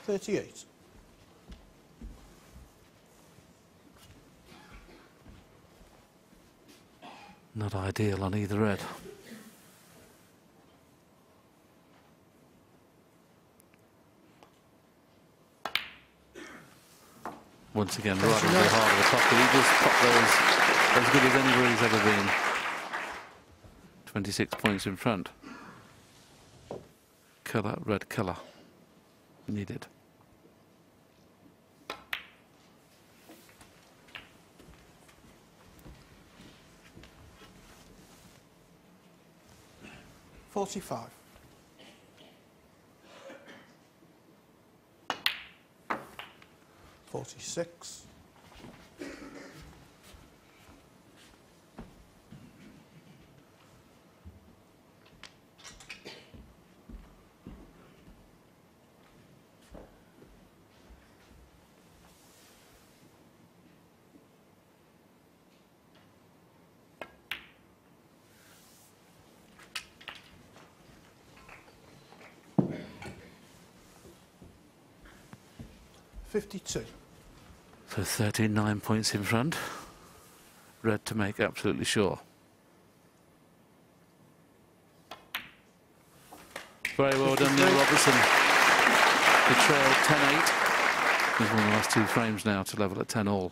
38. Not ideal on either red. Once again, right into the heart of the pocket. He just popped those as good as anybody's ever been. 26 points in front. Colour, red colour. Needed. $45. 46. 52. So 39 points in front. Red to make absolutely sure. Very well done, Neil Robertson. The trail 10-8. He's won the last two frames now to level at 10-all.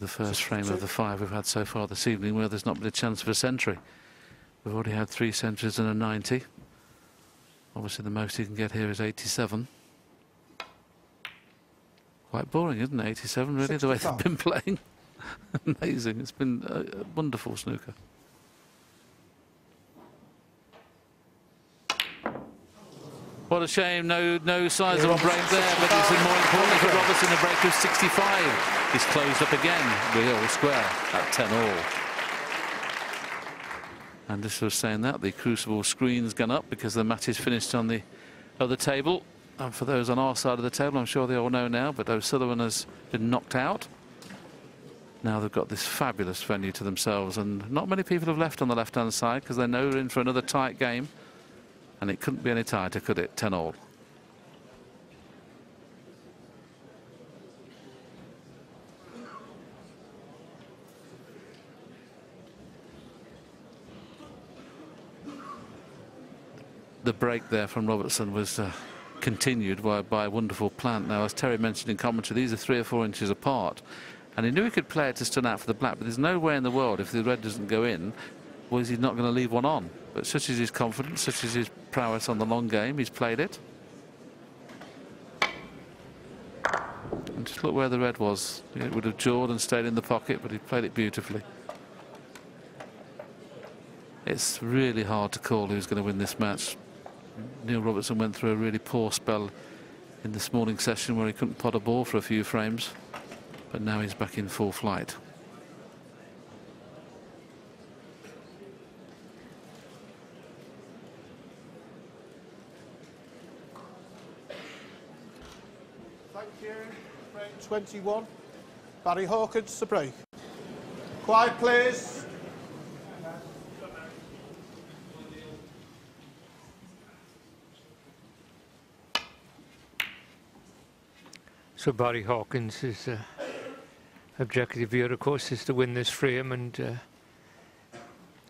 The first frame of the 5 we've had so far this evening where there's not been a chance for a century. We've already had 3 centuries and a 90. Obviously the most you can get here is 87. Quite boring, isn't it, 87 really, 65. The way they've been playing. Amazing, it's been a wonderful snooker. What a shame, no signs of a break there, but it's more importantly for Robertson, a break of 65. He's closed up again, real square at 10-all. And this was saying that the Crucible screen's gone up because the match is finished on the other table. And for those on our side of the table, I'm sure they all know now, but O'Sullivan has been knocked out. Now they've got this fabulous venue to themselves, and not many people have left on the left-hand side because they know they're in for another tight game. And it couldn't be any tighter, could it? 10-all. The break there from Robertson was continued by a wonderful plant. Now, as Terry mentioned in commentary, these are 3 or 4 inches apart. And he knew he could play it to stun out for the black, but there's no way in the world, if the red doesn't go in, was he not going to leave one on. But such is his confidence, such is his prowess on the long game, he's played it. And just look where the red was. It would have jawed and stayed in the pocket, but he played it beautifully. It's really hard to call who's going to win this match. Neil Robertson went through a really poor spell in this morning session where he couldn't pot a ball for a few frames, but now he's back in full flight. Thank you. Frame 21. Barry Hawkins to break. Quiet, please. So Barry Hawkins' objective here, of course, is to win this frame and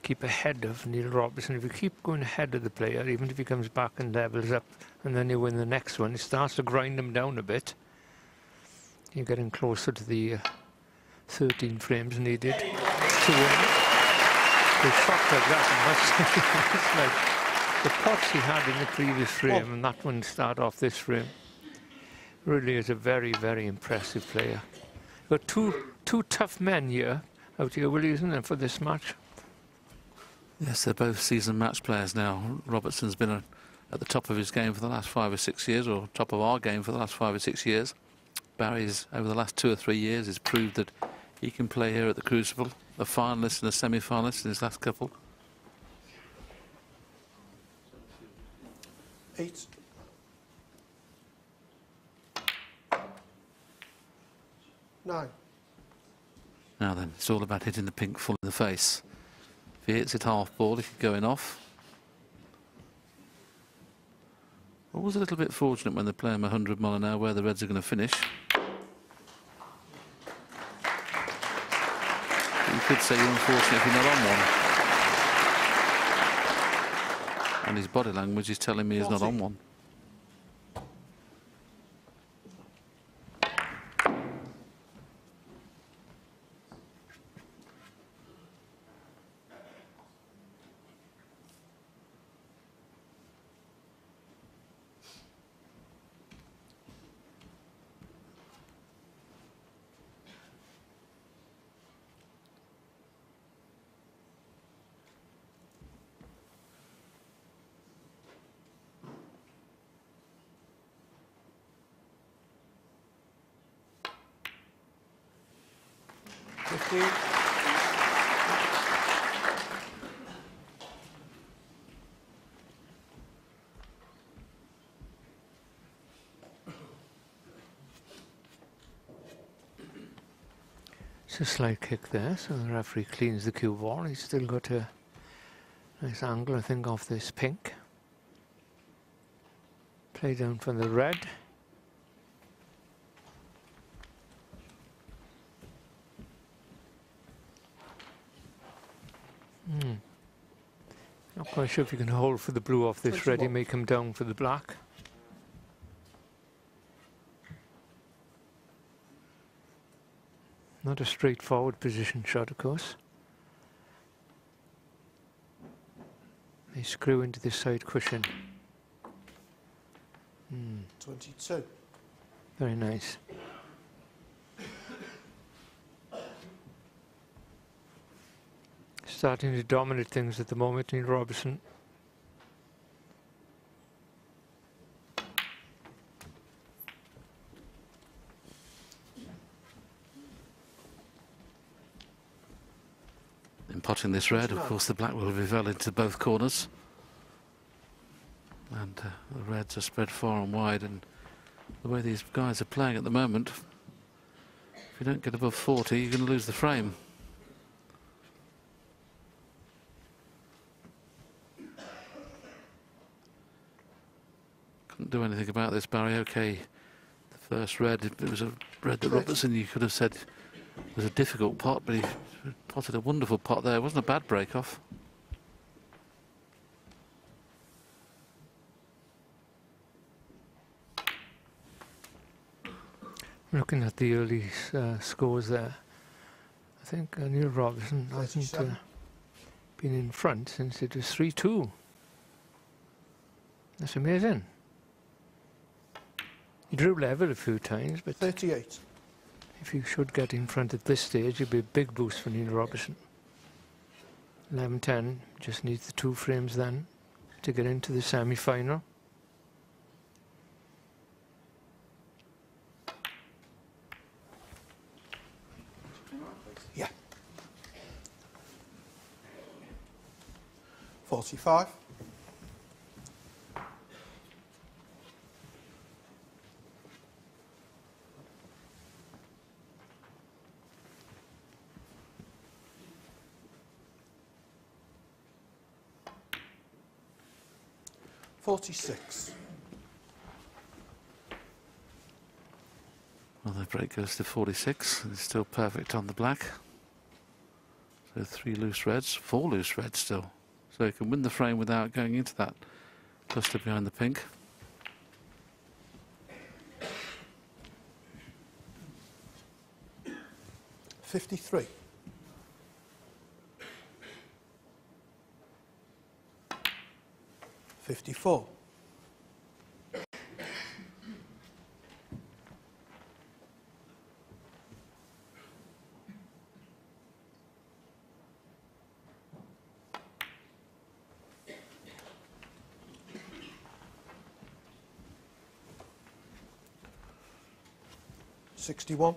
keep ahead of Neil Robertson. If you keep going ahead of the player, even if he comes back and levels up, and then you win the next one, it starts to grind him down a bit. You're getting closer to the 13 frames needed to win. The shot like that, it's like the pots he had in the previous frame, and that one start off this frame. Really is a very, very impressive player. Got two tough men here out here, Willie, isn't there, for this match? Yes, they're both seasoned match players now. Robertson's been at the top of his game for the last 5 or 6 years, or top of our game for the last 5 or 6 years. Barry's, over the last 2 or 3 years, has proved that he can play here at the Crucible. A finalist and a semi-finalist in his last couple. 8. 9. Now then, it's all about hitting the pink full in the face. If he hits it half ball, he could go in off. Always a little bit fortunate when they're playing 100 mile an hour where the Reds are going to finish. You could say you're unfortunate if you're not on one. And his body language is telling me he's not on one. It's a slight kick there, so the referee cleans the cue ball. He's still got a nice angle, I think, off this pink. Play down from the red. Not quite sure if you can hold for the blue off this red. He may come down for the black. Not a straightforward position shot, of course. They screw into this side cushion. 22. Very nice. Starting to dominate things at the moment, Neil Robertson. In potting this red, of course, the black will be well into both corners. And the reds are spread far and wide, and the way these guys are playing at the moment, if you don't get above 40, you're going to lose the frame. Couldn't do anything about this, Barry. Okay, the first red, it was a red that Robertson, you could have said, was a difficult pot, but he potted a wonderful pot there. It wasn't a bad break-off. Looking at the early scores there, I think Neil Robertson hasn't been in front since it was 3-2. That's amazing. He drew level a few times, but 38. If you should get in front at this stage, it'd be a big boost for Neil Robertson. 11-10, just needs the 2 frames then to get into the semi-final. Yeah. 45. .46. Well, the break goes to 46. It's still perfect on the black. So 3 loose reds, 4 loose reds still. So you can win the frame without going into that cluster behind the pink. .53. 54. 61.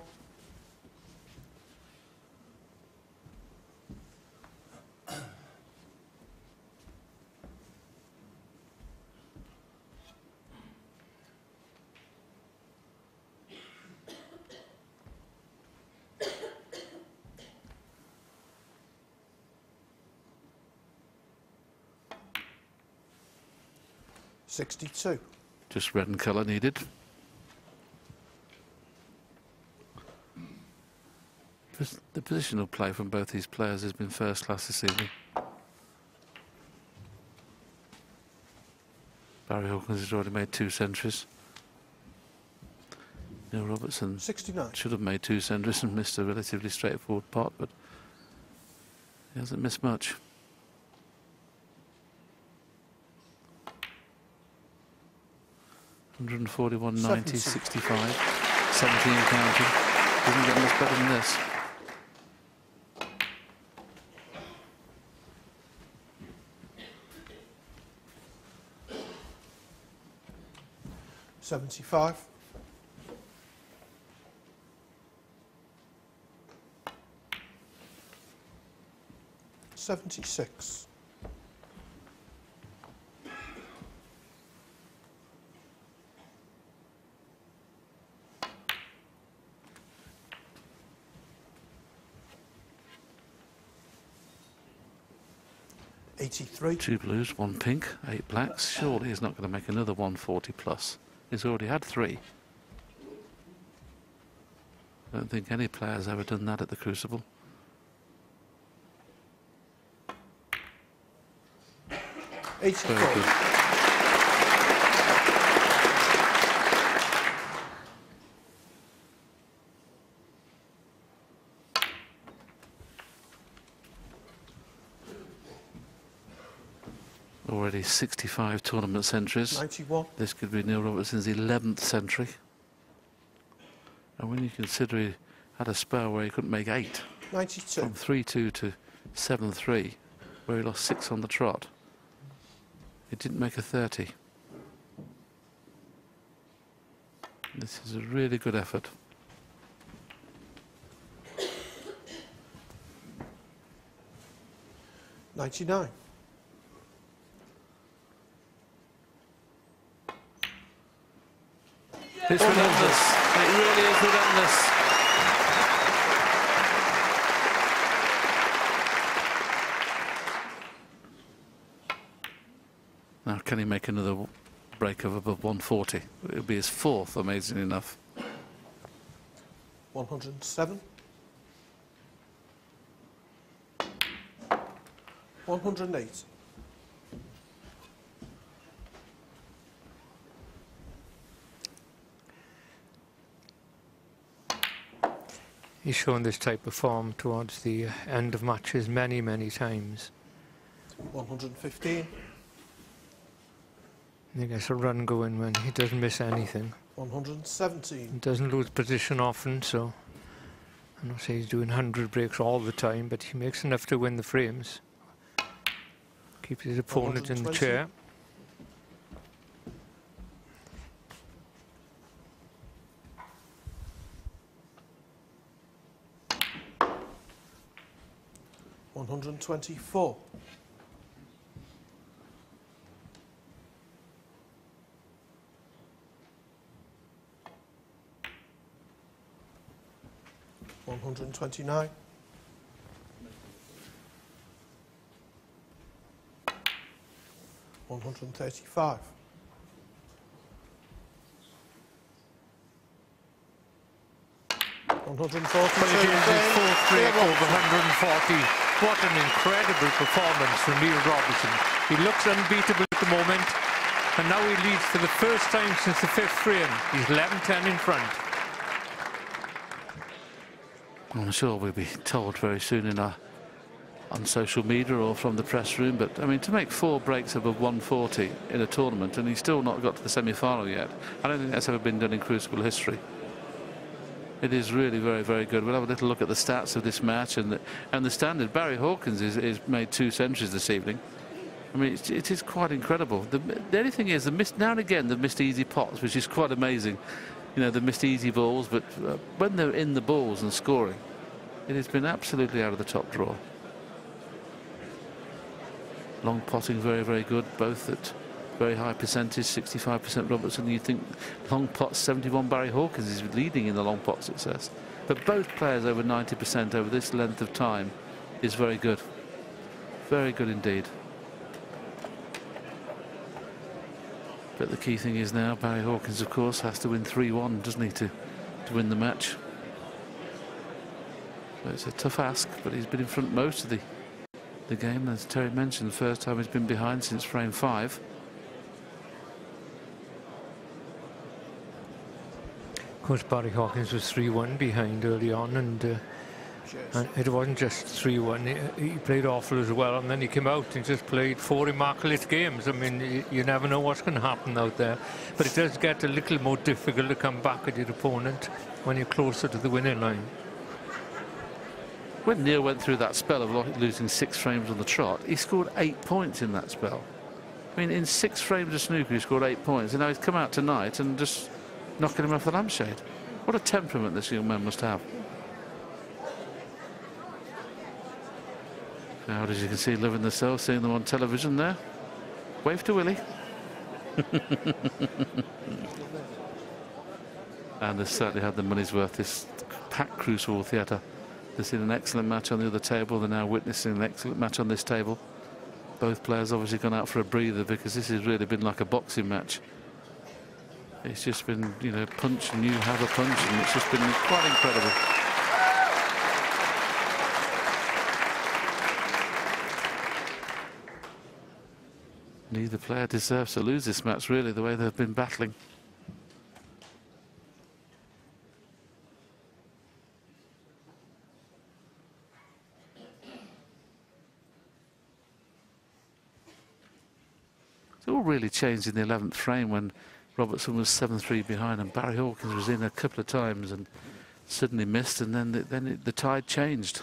62. Just red and colour needed. The positional play from both these players has been first class this evening. Barry Hawkins has already made 2 centuries. Neil Robertson 69. should have made 2 centuries and missed a relatively straightforward pot, but he hasn't missed much. $141.90, 70. 65, 17 counting. Didn't get much better than this. $75. 76. 83. 2 blues, 1 pink, 8 blacks. Surely he's not going to make another 140 plus. He's already had 3. I don't think any player's ever done that at the Crucible. Very 84. good. Already 65 tournament centuries. 91. This could be Neil Robertson's 11th century. And when you consider he had a spell where he couldn't make 8, 92. from 3-2 to 7-3, where he lost 6 on the trot, he didn't make a 30. This is a really good effort. $99. It's relentless. It really is relentless. Now, can he make another break of above 140? It'll be his 4th, amazingly enough. 107. 108. He's shown this type of form towards the end of matches many, many times. 115. He gets a run going when he doesn't miss anything. 117. He doesn't lose position often, so I'm not saying he's doing 100 breaks all the time, but he makes enough to win the frames. Keeps his opponent in the 120. chair. $124. 129. 135. 140. But it is his 4th break over 140. What an incredible performance from Neil Robertson. He looks unbeatable at the moment, and now he leads for the first time since the 5th frame. He's 11-10 in front. I'm sure we'll be told very soon on social media or from the press room, but I mean, to make 4 breaks above 140 in a tournament, and he's still not got to the semi-final yet, I don't think that's ever been done in Crucible history. It is really very, very good. We'll have a little look at the stats of this match and the standard. Barry Hawkins is made 2 centuries this evening. I mean, it is quite incredible. The only thing is, now and again, they've missed easy pots, which is quite amazing. You know, they've missed easy balls, but when they're in the balls and scoring, it has been absolutely out of the top draw. Long potting, very, very good, both at very high percentage, 65% Robertson. You think long pot 71 Barry Hawkins is leading in the long pot success. But both players over 90% over this length of time is very good. Very good indeed. But the key thing is now, Barry Hawkins, of course, has to win 3-1, doesn't he, to win the match. So it's a tough ask, but he's been in front most of the game. As Terry mentioned, the first time he's been behind since frame 5. Of course, Barry Hawkins was 3-1 behind early on, and it wasn't just 3-1. He played awful as well, and then he came out and just played 4 immaculate games. I mean, you never know what's going to happen out there. But it does get a little more difficult to come back at your opponent when you're closer to the winning line. When Neil went through that spell of losing 6 frames on the trot, he scored 8 points in that spell. I mean, in 6 frames of snooker, he scored 8 points, and now he's come out tonight and just knocking him off the lampshade. What a temperament this young man must have. Now, as you can see, living the cell, seeing them on television there. Wave to Willie. And they've certainly had the money's worth. This packed Crucible Theatre. They've seen an excellent match on the other table. They're now witnessing an excellent match on this table. Both players obviously gone out for a breather, because this has really been like a boxing match. It's just been, you know, punch and you have a punch, and it's just been quite incredible. Neither player deserves to lose this match, really, the way they've been battling. It all really changed in the 11th frame when Robertson was 7-3 behind, and Barry Hawkins was in a couple of times and suddenly missed, and then the tide changed.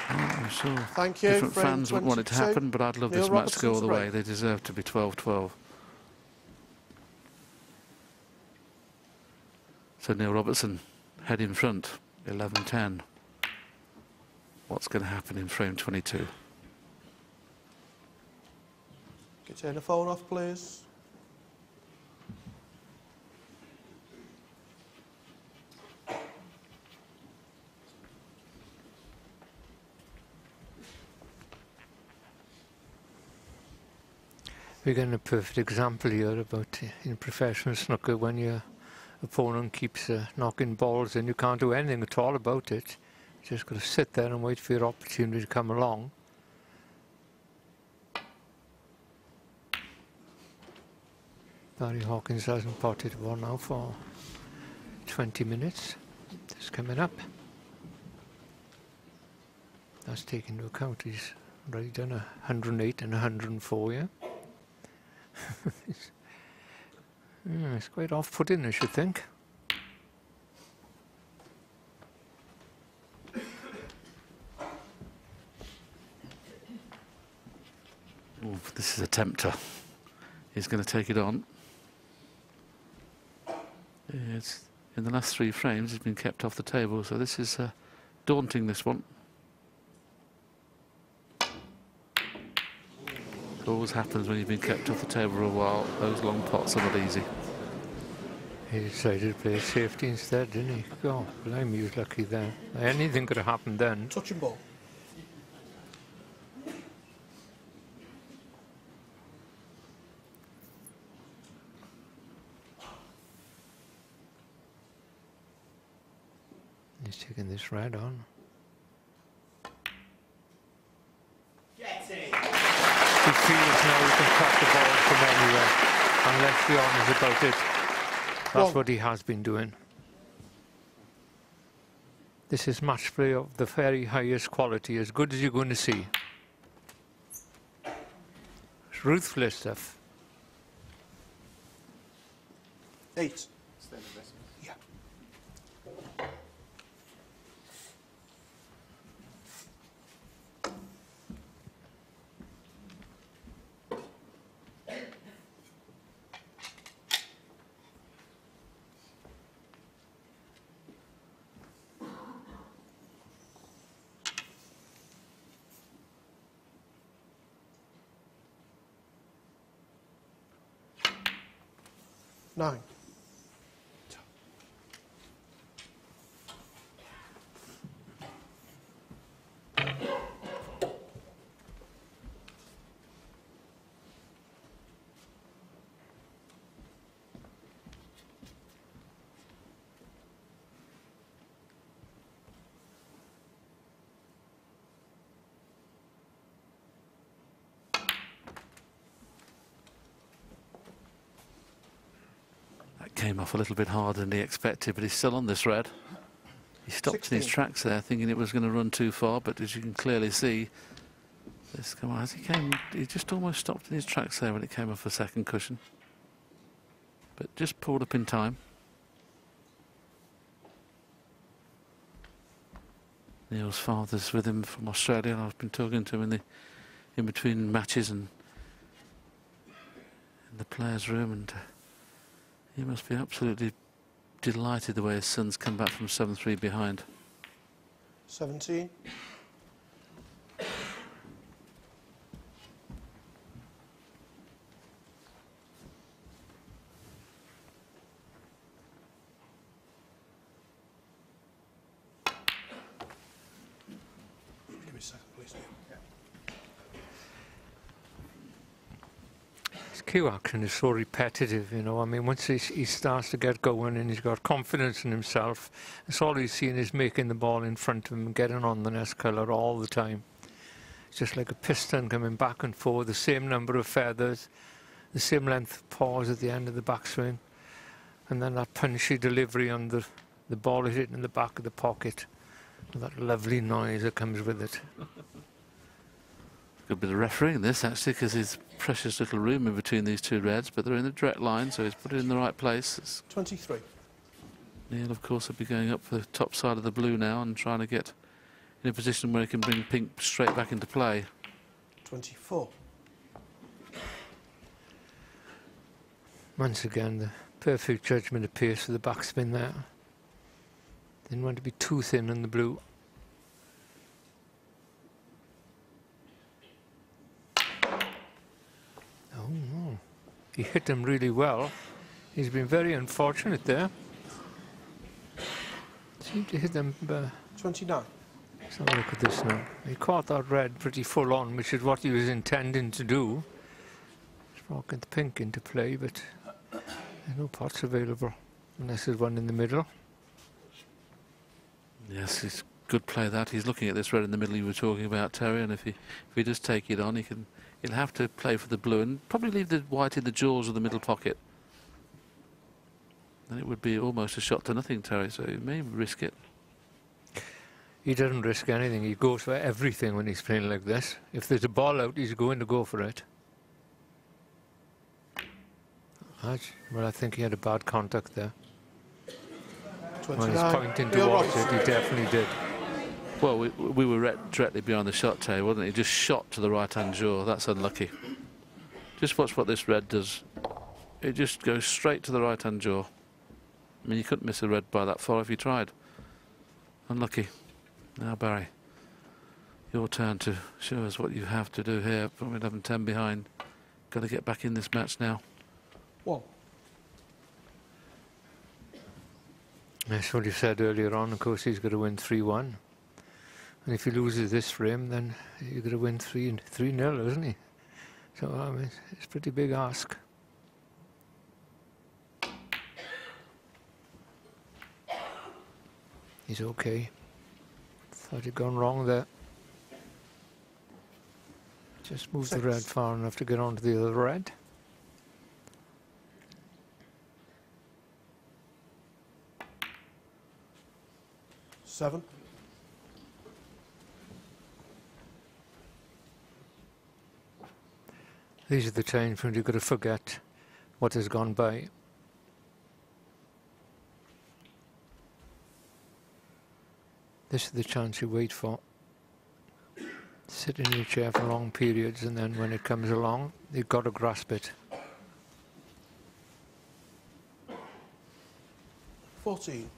I'm sure Thank you. different fans would want it to happen, but I'd love this match to go all the way. They deserve to be 12-12. So Neil Robertson, head in front, 11-10. What's going to happen in frame 22? Can you turn the phone off, please? We're getting a perfect example here about in professional snooker, when your opponent keeps knocking balls in, you can't do anything at all about it. You just got to sit there and wait for your opportunity to come along. Barry Hawkins hasn't potted one now for 20 minutes. It's coming up. That's taken into account he's already done 108 and 104, yeah? It's quite off-putting, I should think. Ooh, this is a tempter. He's going to take it on. It's, in the last 3 frames, he's been kept off the table, so this is daunting, this one. It always happens when you've been kept off the table for a while. Those long pots are not easy. He decided to play safety instead, didn't he? God, blimey, he was lucky there. Anything could have happened then. Touching ball. He's taking this right on. He feels now he can cut the ball from anywhere, and let's be honest about it. That's what he has been doing. This is match play of the very highest quality, as good as you're going to see. It's ruthless stuff. 8. Yeah. came off a little bit harder than he expected, but he's still on this red. He stopped in his tracks there, thinking it was going to run too far, but as you can clearly see, this come on, as he just almost stopped in his tracks there when it came off the second cushion, but just pulled up in time. Neil's father's with him from Australia, and I've been talking to him in between matches and in the players' room, and he must be absolutely delighted the way his son's come back from 7-3 behind. 17. Give me a second, please. His cue action is so repetitive, you know. I mean, once he starts to get going and he's got confidence in himself, that's all he's seeing is making the ball in front of him and getting on the next colour all the time. It's just like a piston coming back and forth, the same number of feathers, the same length of pause at the end of the backswing, and then that punchy delivery on the ball hitting in the back of the pocket, and that lovely noise that comes with it. Good bit of refereeing this, actually, because there's precious little room in between these two reds, but they're in the direct line, so he's put it in the right place. It's 23. Neil, of course, will be going up for the top side of the blue now and trying to get in a position where he can bring pink straight back into play. 24. Once again, the perfect judgment of pace for the backspin there. Didn't want to be too thin on the blue. Oh no, he hit him really well. He's been very unfortunate there. Seemed to hit them. 29. Let's have a look at this now. He caught that red pretty full on, which is what he was intending to do. He's rocking the pink into play, but there's no pots available unless there's one in the middle. Yes, it's good play that. He's looking at this red in the middle you were talking about, Terry, and if he does take it on, he'll have to play for the blue and probably leave the white in the jaws of the middle pocket. Then it would be almost a shot to nothing, Terry, so he may risk it. He doesn't risk anything. He goes for everything when he's playing like this. If there's a ball out, he's going to go for it. Well, I think he had a bad contact there. 29. When he's pointing towards it, he definitely did. Well, we were directly behind the shot, Terry, wasn't it? He just shot to the right-hand jaw. That's unlucky. Just watch what this red does. It just goes straight to the right-hand jaw. I mean, you couldn't miss a red by that far if you tried. Unlucky. Now, Barry, your turn to show us what you have to do here from 11-10 behind. Got to get back in this match now. 1. That's what you said earlier on. Of course, he's got to win 3-1. And if he loses this frame, then you've got to win 3-0, isn't he? So, I mean, it's a pretty big ask. He's okay. Thought he'd gone wrong there. Just moved the red far enough to get onto the other red. Seven. These are the times when you've got to forget what has gone by. This is the chance you wait for. Sit in your chair for long periods, and then when it comes along, you've got to grasp it. 14.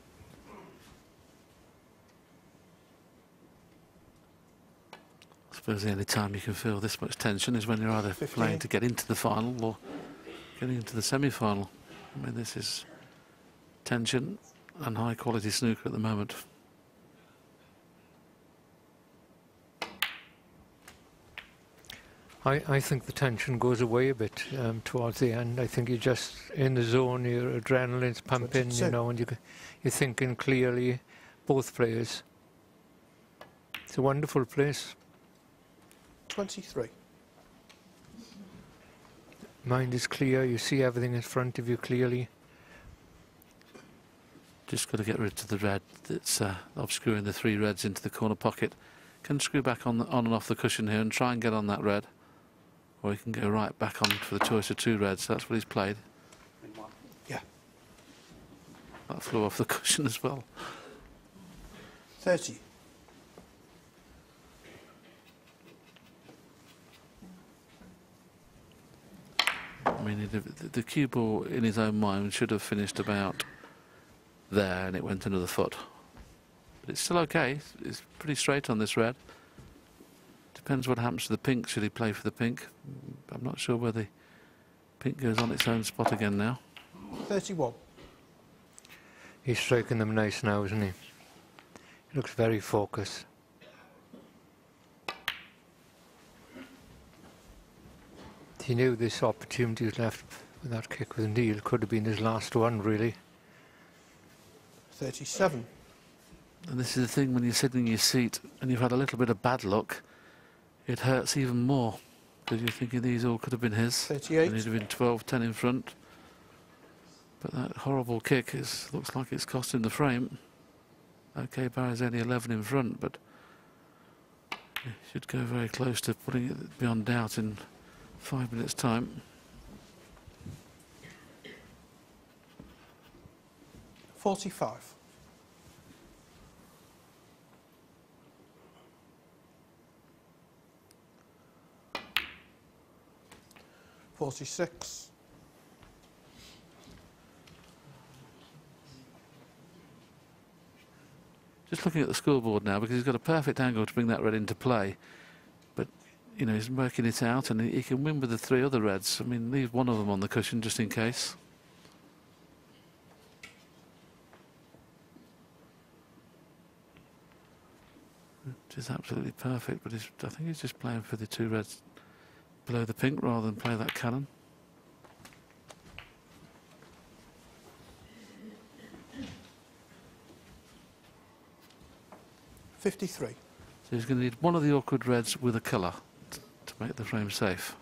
I suppose the only time you can feel this much tension is when you're either 15. playing to get into the final or getting into the semi-final. I mean, this is tension and high-quality snooker at the moment. I think the tension goes away a bit towards the end. I think you're just in the zone, your adrenaline's pumping, you know, and you're thinking clearly, both players. It's a wonderful place. 23. Mind is clear, you see everything in front of you clearly. Just got to get rid of the red that's obscuring the 3 reds into the corner pocket. Can screw back on and off the cushion here and try and get on that red. Or he can go right back on for the choice of 2 reds. That's what he's played. Yeah. That flew off the cushion as well. 30. I mean, the cue ball in his own mind should have finished about there, and it went another foot. But it's still okay. It's pretty straight on this red. Depends what happens to the pink. Should he play for the pink? I'm not sure where the pink goes on its own spot again now. 31. He's striking them nice now, isn't he? He looks very focused. He knew this opportunity was left with that kick with Neil. Could have been his last one, really. 37. And this is the thing, when you're sitting in your seat and you've had a little bit of bad luck, it hurts even more, because you're thinking these all could have been his. 38. And he'd have been 12-10 in front. But that horrible kick looks like it's cost him the frame. OK, Barry's only 11 in front, but he should go very close to putting it beyond doubt in 5 minutes' time. 45. 46. 'Just looking at the scoreboard now, because he's got a perfect angle to bring that red into play. But, you know, he's working it out, and he can win with the 3 other reds. I mean, leave one of them on the cushion just in case. Which is absolutely perfect, but I think he's just playing for the 2 reds below the pink rather than play that cannon. $53. So he's going to need one of the awkward reds with a colour to make the frame safe.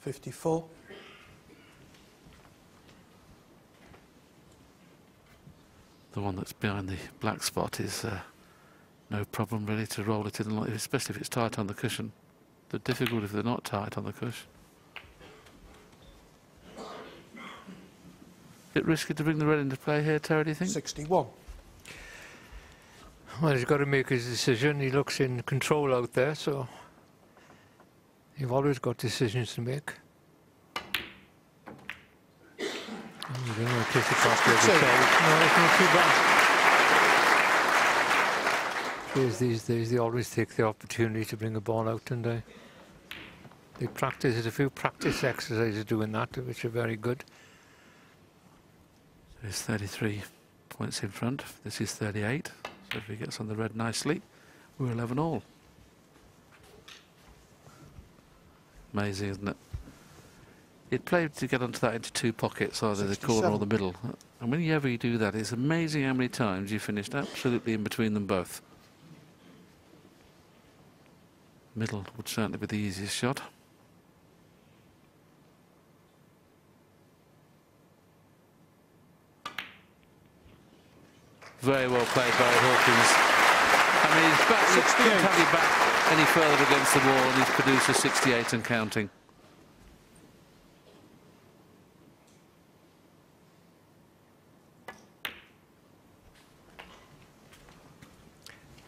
$54. The one that's behind the black spot is no problem really to roll it in, especially if it's tight on the cushion. The difficulty if they're not tight on the cushion. Bit risky to bring the red into play here, Terry, do you think? 61. Well, he's got to make his decision. He looks in control out there, so you've always got decisions to make. You're going to kiss it off the other side. No, it's not too bad. Players these days, they always take the opportunity to bring a ball out, and they practice. There's a few practice exercises doing that, which are very good. So he's 33 points in front. This is 38. So if he gets on the red nicely, we're 11 all. Amazing, isn't it? It played to get onto that into 2 pockets, either the corner or the middle. And whenever you do that, it's amazing how many times you finished absolutely in between them both. Middle would certainly be the easiest shot. Very well played by Hawkins. I mean, he's back, you couldn't have you back any further against the wall, and he's produced a 68 and counting.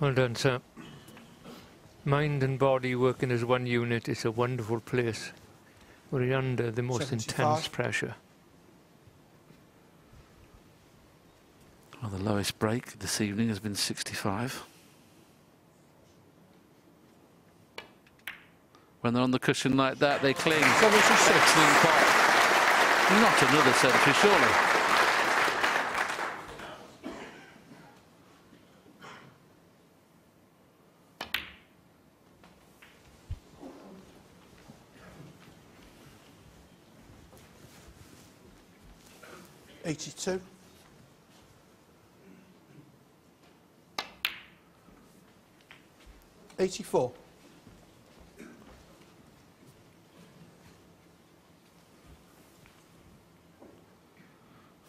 Well done, sir. Mind and body working as one unit. It's a wonderful place. We're under the most 75. intense pressure. Well, the lowest break this evening has been 65. When they're on the cushion like that, they cling. 76. Excellent pot. Not another century, surely. $82. 84.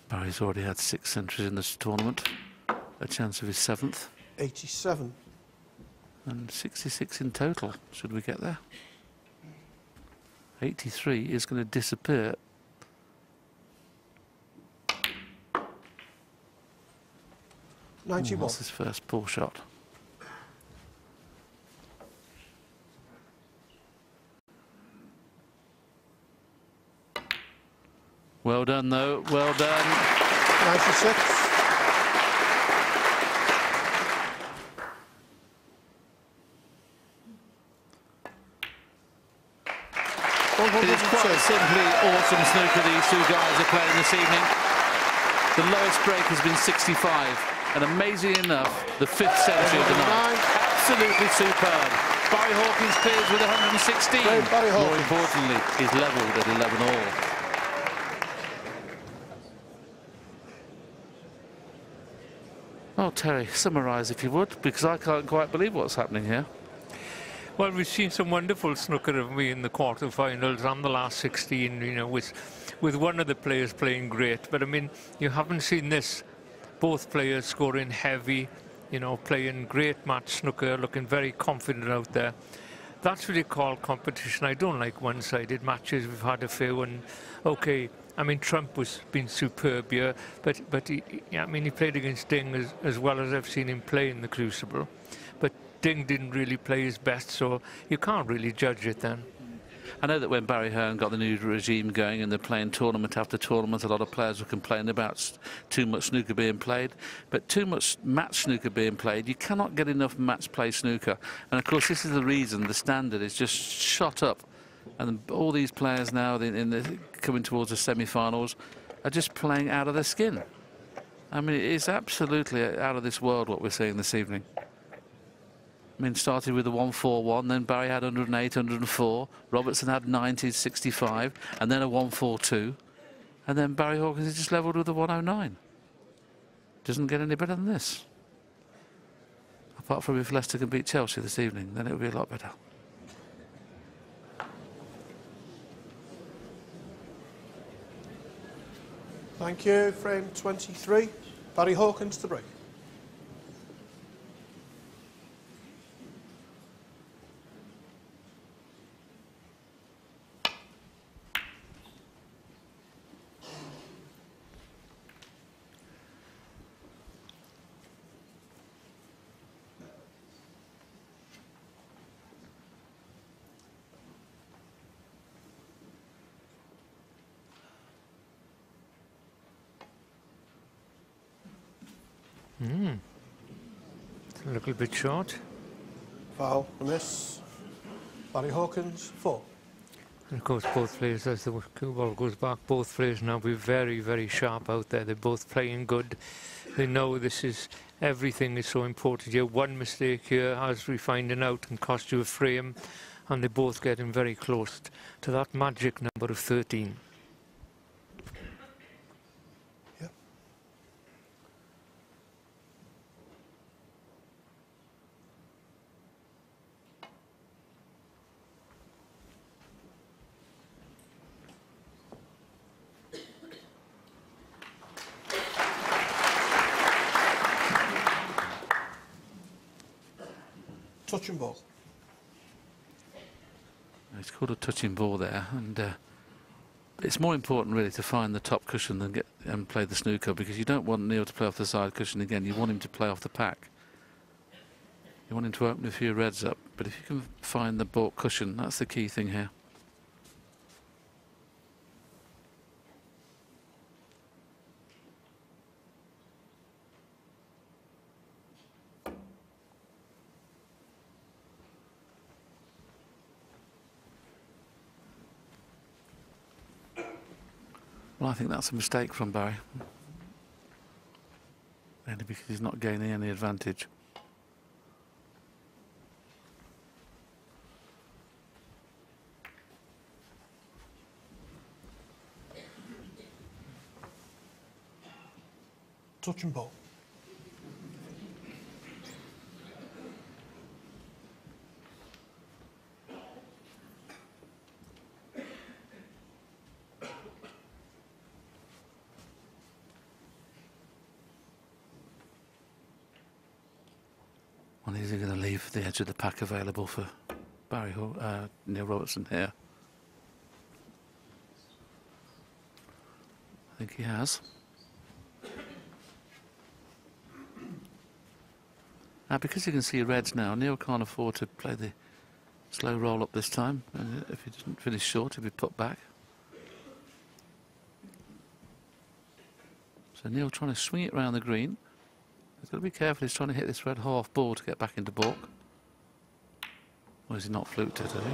Barry's already had 6 centuries in this tournament. A chance of his 7th. 87. And 66 in total, should we get there. 83 is going to disappear. Ooh, 91. that's his first pull shot. Well done, though. Well done. 96. It is quite simply awesome snooker these two guys are playing this evening. The lowest break has been 65, and amazingly enough, the 5th century of the night. Absolutely superb. Barry Hawkins clears with 116. Barry Hawkins. More importantly, he's levelled at 11 all. Oh, Terry, summarise if you would, because I can't quite believe what's happening here. Well, we've seen some wonderful snooker of me in the quarterfinals and the last 16, you know, with one of the players playing great. But I mean, you haven't seen this. Both players scoring heavy, you know, playing great match snooker, looking very confident out there. That's what you call competition. I don't like one-sided matches. We've had a few, and okay, I mean, Trump was been superb here, but he, I mean, he played against Ding as well as I've seen him play in the Crucible. But Ding didn't really play his best, so you can't really judge it then. I know that when Barry Hearn got the new regime going and they're playing tournament after tournament, a lot of players were complaining about too much snooker being played. But too much match snooker being played, you cannot get enough match play snooker. And of course, this is the reason the standard is just shot up. And all these players now coming towards the semi-finals are just playing out of their skin. I mean, it's absolutely out of this world what we're seeing this evening. I mean, started with a 141, then Barry had 108, 104, Robertson had 90, 65, and then a 142, and then Barry Hawkins is just levelled with a 109. Doesn't get any better than this. Apart from if Leicester can beat Chelsea this evening, then it'll be a lot better. Thank you. Frame 23. Barry Hawkins to break. A little bit short. Foul, a miss. Barry Hawkins, 4. And of course, both players, as the cue ball goes back, both players now be very, very sharp out there. They're both playing good. They know this is, everything is so important here. One mistake here, as we're finding out, can cost you a frame. And they're both getting very close to that magic number of 13. Yep. Touch and ball. It's called a touching ball there, and it's more important really to find the top cushion than get and play the snooker, because you don't want Neil to play off the side cushion again. You want him to play off the pack. You want him to open a few reds up, but if you can find the baulk cushion, that's the key thing here. Well, I think that's a mistake from Barry. Only because he's not gaining any advantage. Touch and ball. Is he going to leave the edge of the pack available for Neil Robertson here? I think he has. Now, because you can see reds now, Neil can't afford to play the slow roll up this time, and if he doesn't finish short, he'll be put back. So Neil trying to swing it around the green. He's got to be careful, he's trying to hit this red half ball to get back into baulk. Or is he not fluked it, has he?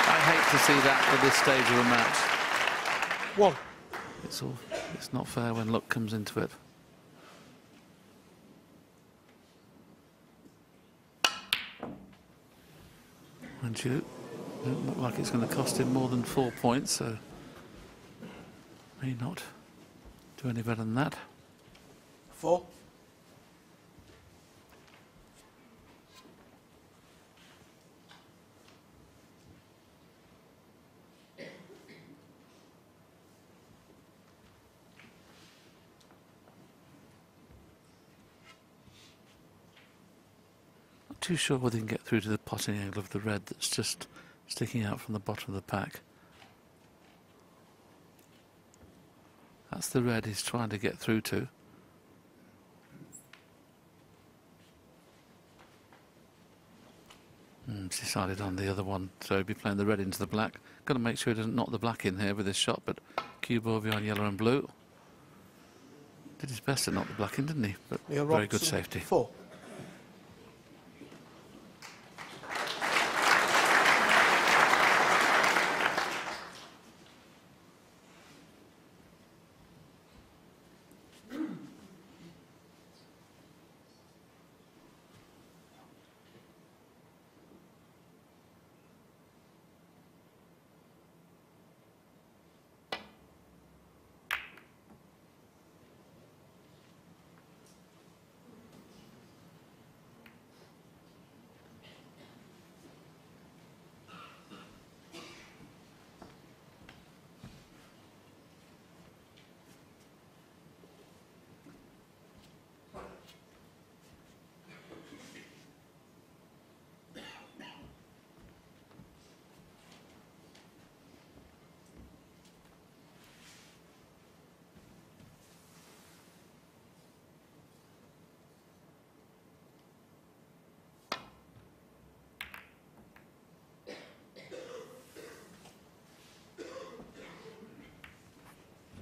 I hate to see that at this stage of a match. One. It's not fair when luck comes into it. And you don't look like it's going to cost him more than 4 points, so may not do any better than that. 4. Not too sure whether he can get through to the potting angle of the red that's just sticking out from the bottom of the pack. That's the red he's trying to get through to. He's decided on the other one, so he'll be playing the red into the black. Got to make sure he doesn't knock the black in here with this shot, but cue ball behind yellow and blue. Did his best to knock the black in, didn't he? But very good safety. 4.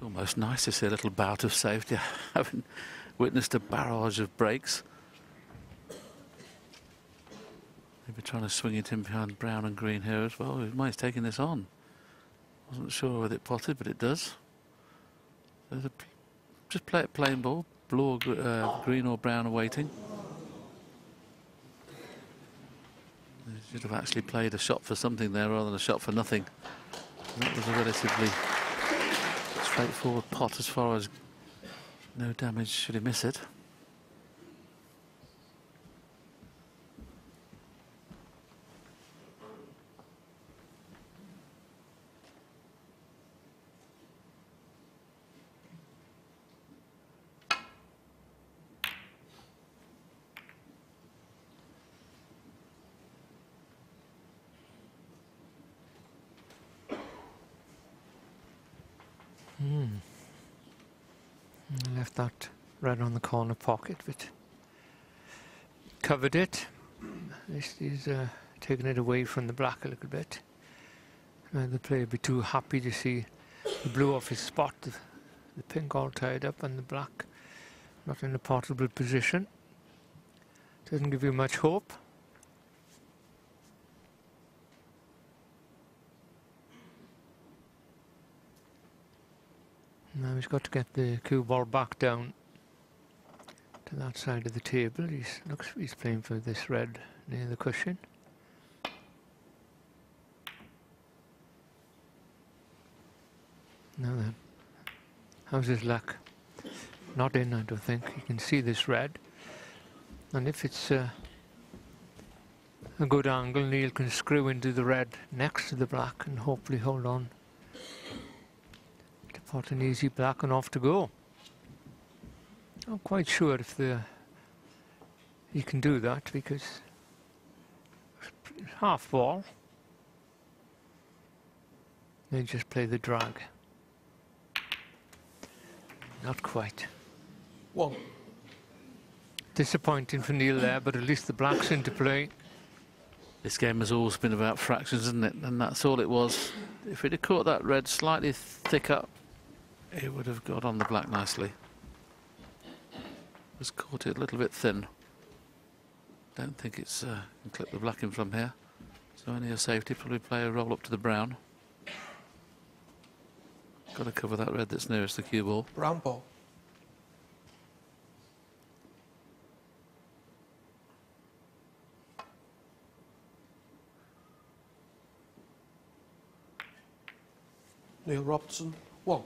Almost nice to see a little bout of safety, having witnessed a barrage of breaks. Maybe trying to swing it in behind brown and green here as well. He's taking this on. Wasn't sure whether it potted, but it does. Just play it plain ball, blue or green or brown awaiting. He should have actually played a shot for something there rather than a shot for nothing. And that was a relatively straightforward pot as far as no damage should he miss it. Left that red on the corner pocket, but covered it. At least he's taken it away from the black a little bit. The player would be too happy to see the blue off his spot, the pink all tied up and the black not in a potable position. Doesn't give you much hope. Now he's got to get the cue ball back down to that side of the table. He's playing for this red near the cushion. Now then, how's his luck? Not in, I don't think. You can see this red, and if it's a good angle, Neil can screw into the red next to the black and hopefully hold on. Pot an easy black and off to go. Not quite sure if he can do that, because half ball. They just play the drag. Not quite. 1. Disappointing for Neil there, but at least the black's into play. This game has always been about fractions, isn't it? And that's all it was. If he'd have caught that red slightly thicker, it would have got on the black nicely. Just caught it a little bit thin. Don't think it's can clip the black in from here. So only a safety, probably play a roll up to the brown. Got to cover that red that's nearest the cue ball. Brown ball. Neil Robertson, 1.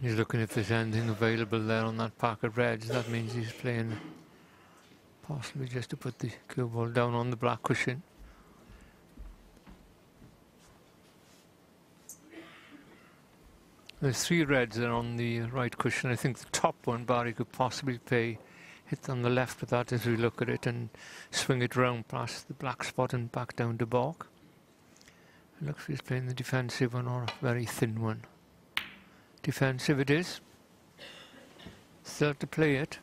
He's looking if there's anything available there on that pack of reds. That means he's playing possibly just to put the cue ball down on the black cushion. There's 3 reds there on the right cushion. I think the top one Barry could possibly hit on the left with that as we look at it and swing it round past the black spot and back down to balk. It looks like he's playing the defensive one or a very thin one. Defensive it is. Still have to play it.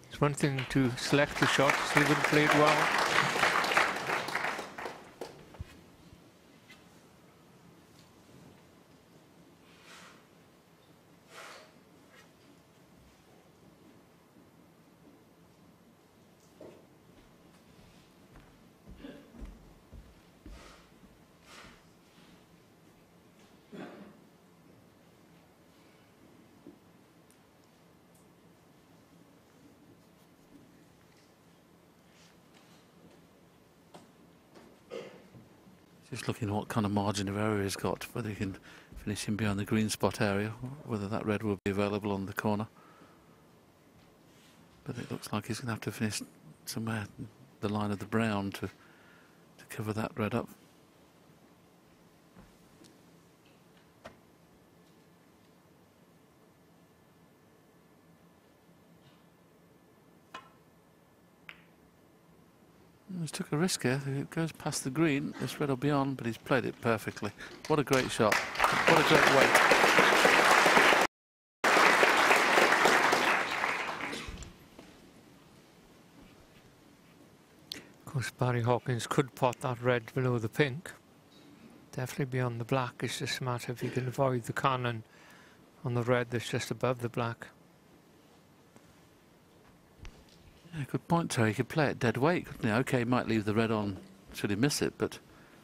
It's one thing to select the shot, still got to play it well. Just looking at what kind of margin of error he's got, whether he can finish him behind the green spot area, whether that red will be available on the corner. But it looks like he's going to have to finish somewhere the line of the brown to cover that red up. He's took a risk here. It goes past the green. This red will be on, but he's played it perfectly. What a great shot. What a great weight. Of course, Barry Hawkins could pot that red below the pink. Definitely beyond the black. It's just a matter if he can avoid the cannon on the red that's just above the black. Yeah, good point, Terry. He could play it dead weight, couldn't he? OK, he might leave the red on should he miss it, but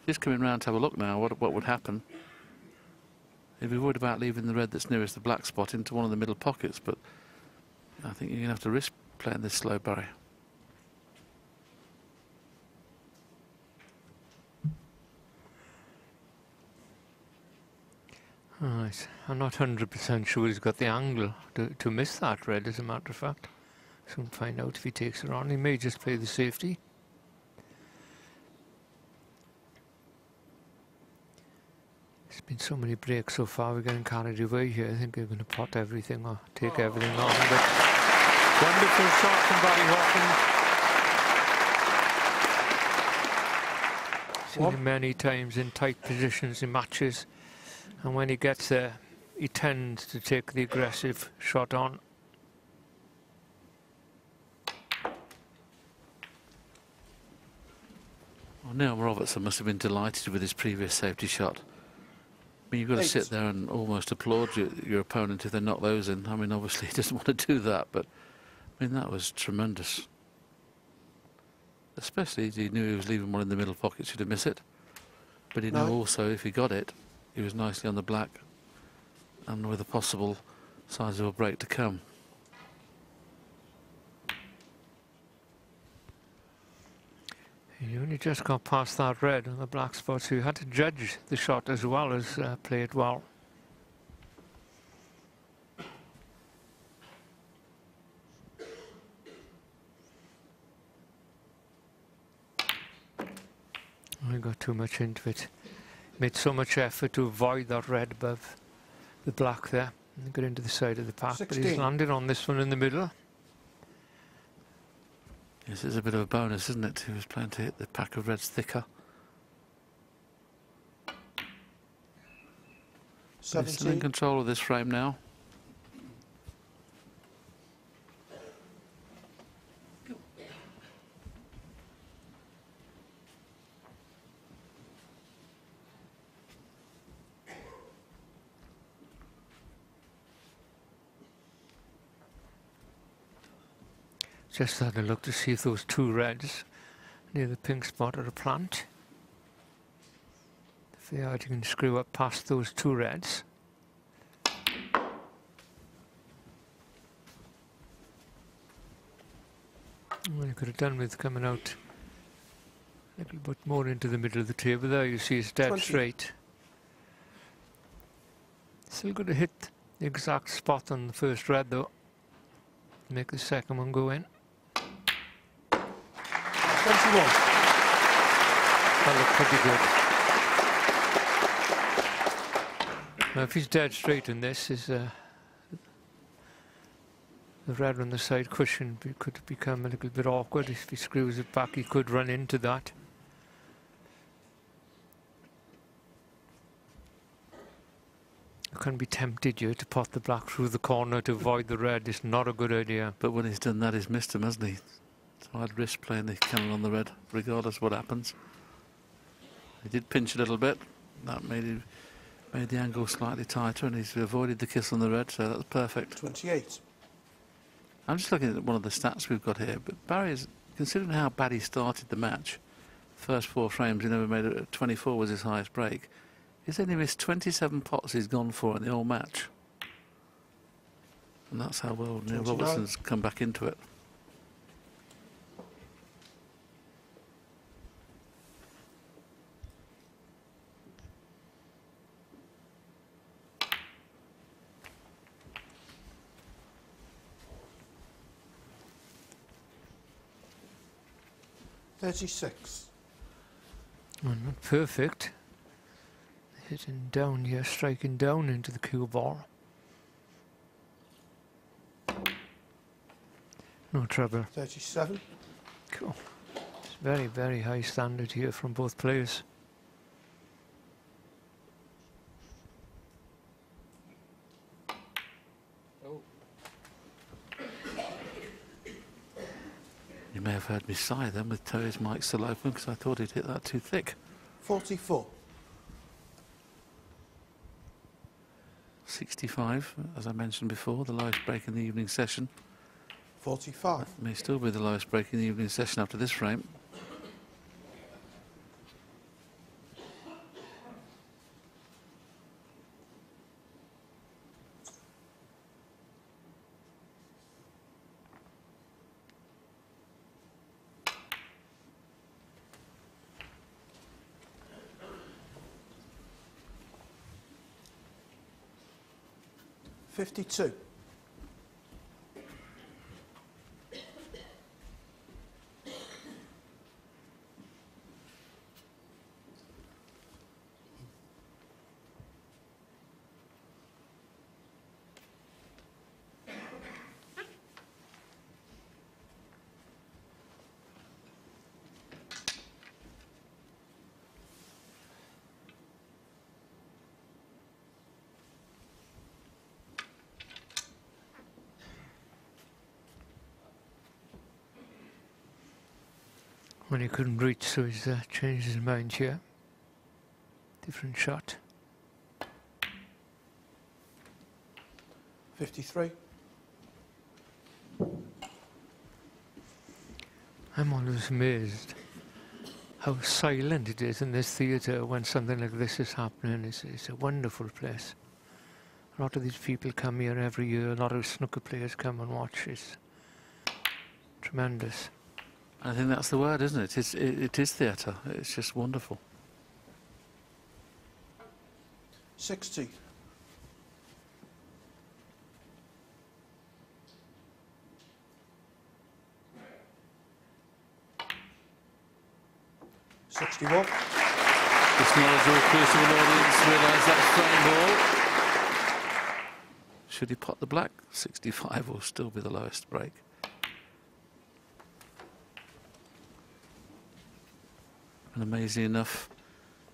just coming round to have a look now, what would happen? He'd be worried about leaving the red that's nearest the black spot into one of the middle pockets, but I think you're going to have to risk playing this slow, Barry. Right. I'm not 100% sure he's got the angle to miss that red, as a matter of fact. Soon find out if he takes it on. He may just play the safety. There's been so many breaks so far, we're getting carried away here. I think they're going to pot everything or take everything on. But wonderful shot from Barry Hawkins. Seen him many times in tight positions in matches. And when he gets there, he tends to take the aggressive shot on. Well, Neil Robertson must have been delighted with his previous safety shot. I mean, you've got to sit there and almost applaud your opponent if they knock those in. I mean, obviously he doesn't want to do that, but I mean, that was tremendous. Especially he knew he was leaving one in the middle pocket should he miss it. But he knew also if he got it, he was nicely on the black and with a possible sizable break to come. He only just got past that red on the black spot, so you had to judge the shot as well as play it well. I got too much into it. Made so much effort to avoid that red above the black there and get into the side of the pack, 16. but he's landed on this one in the middle. This is a bit of a bonus, isn't it? He was planning to hit the pack of reds thicker. He's still in 17. control of this frame now. Just had a look to see if those two reds near the pink spot are a plant. If they are, you can screw up past those two reds. Well, you could have done with coming out a little bit more into the middle of the table there. You see it's dead 20. straight. Still got to hit the exact spot on the first red though. Make the second one go in. 21. That looked pretty good. Now if he's dead straight in this, is the red on the side cushion could become a little bit awkward. If he screws it back, he could run into that. You can be tempted here to pot the black through the corner to avoid the red. It's not a good idea. But when he's done that, he's missed him, hasn't he? So I'd risk playing the cannon on the red, regardless of what happens. He did pinch a little bit. That made the angle slightly tighter, and he's avoided the kiss on the red, so that's perfect. 28. I'm just looking at one of the stats we've got here, but Barry is, considering how bad he started the match, first 4 frames he never made it, 24 was his highest break. He's only missed 27 pots he's gone for in the whole match. And that's how well Neil 29. Robertson's come back into it. $36. Well, not perfect. Hitting down here, striking down into the cue ball. No trouble. 37. Cool. It's very, very high standard here from both players. You may have heard me sigh then with Terry's mic still open, because I thought he'd hit that too thick. 44. 65, as I mentioned before, the lowest break in the evening session. 45. May still be the lowest break in the evening session after this frame. $52. When he couldn't reach, so he's changed his mind here. Different shot. 53. I'm always amazed how silent it is in this theatre when something like this is happening. It's a wonderful place. A lot of these people come here every year. A lot of snooker players come and watch. It's tremendous. I think that's the word, isn't it? It is theatre. It's just wonderful. 60. $61. This knowledgeable Crucible audience realise that frame ball. Should he pot the black? 65 will still be the lowest break. And amazingly enough,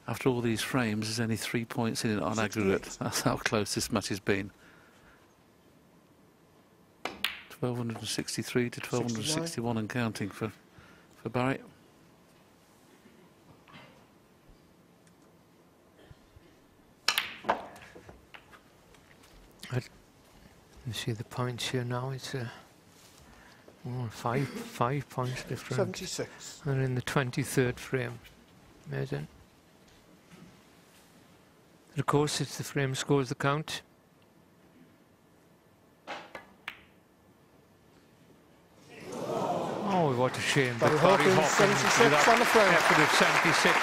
after all these frames, there's only 3 points in it on 68. aggregate. That's how close this match has been. 1263 to 1261 and counting for Barry. You see the points here now. It's five points difference. 76. And in the 23rd frame. Amazing. And of course, it's the frame scores the count. Oh, what a shame. Barry But Hawkins, 76 with that on the frame. effort of 76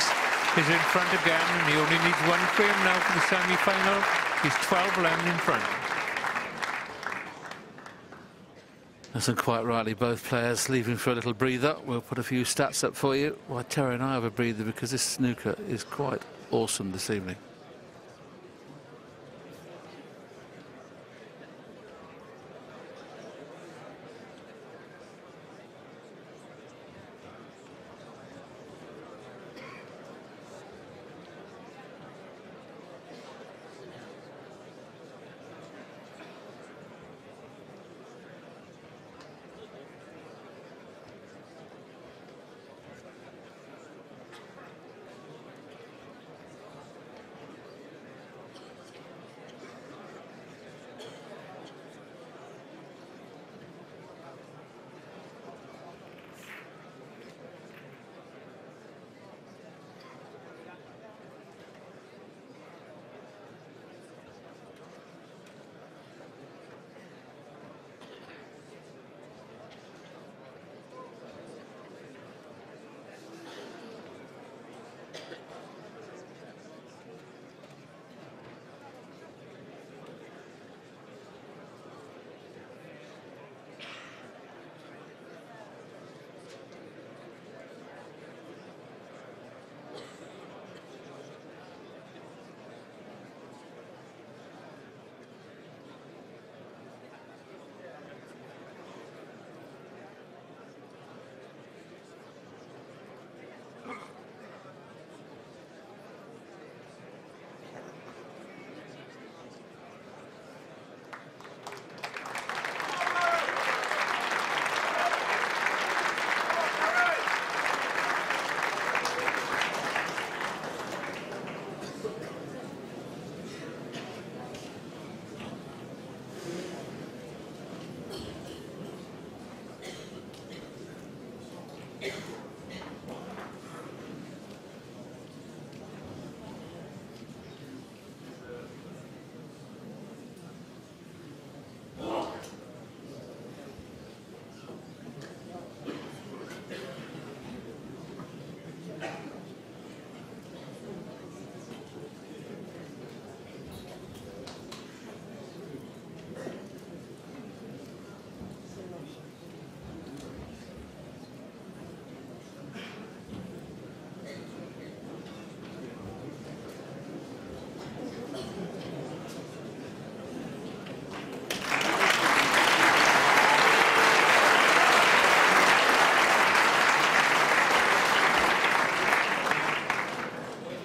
is in front again, and he only needs one frame now for the semi-final. He's 12-11 in front. And quite rightly, both players leaving for a little breather. We'll put a few stats up for you. Why Terry and I have a breather because this snooker is quite awesome this evening.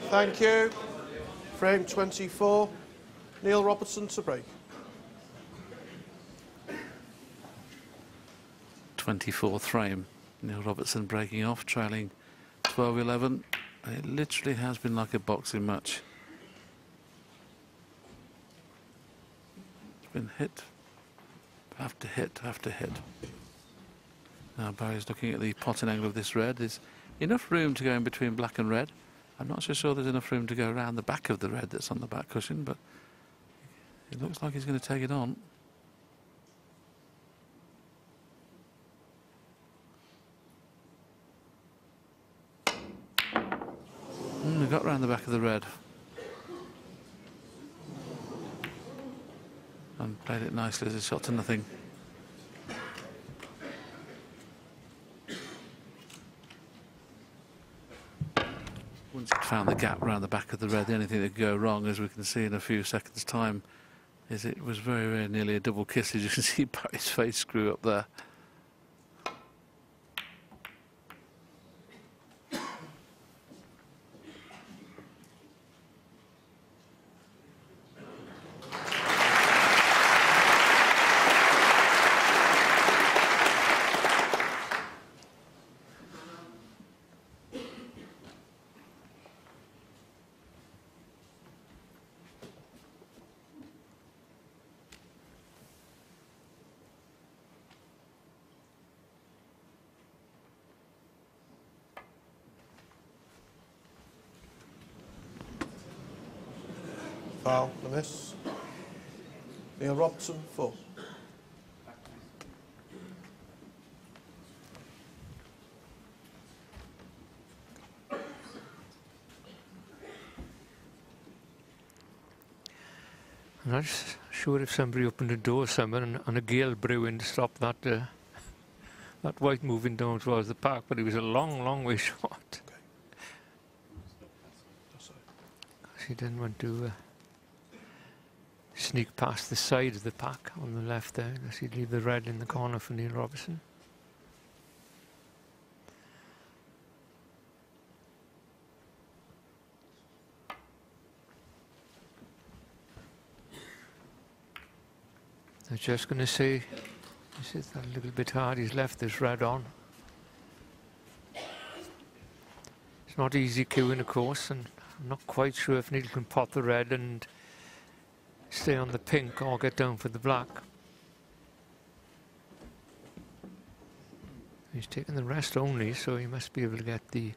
Thank you. Frame 24. Neil Robertson to break. 24th frame. Neil Robertson breaking off, trailing 12-11. It literally has been like a boxing match. It's been hit after hit after hit. Now Barry's looking at the potting angle of this red. There's enough room to go in between black and red. I'm not so sure there's enough room to go around the back of the red that's on the back cushion, but It looks like he's going to take it on. He got round the back of the red. And played it nicely as a shot to nothing. Once he'd found the gap around the back of the red, the only thing that could go wrong, as we can see in a few seconds' time, is it was very, very nearly a double kiss. As you can see Barry's face screw up there. Foul, a miss. Neil Robertson, 4. I'm not sure if somebody opened a door somewhere and a gale brewing to stop that that white moving down towards the park, but it was a long, long way short. Okay. He didn't want to sneak past the side of the pack on the left there, because he'd leave the red in the corner for Neil Robertson. I was just going to say, this is a little bit hard. He's left this red on. It's not easy queuing, of course, and I'm not quite sure if Neil can pot the red and stay on the pink or get down for the black. He's taking the rest only, so he must be able to get the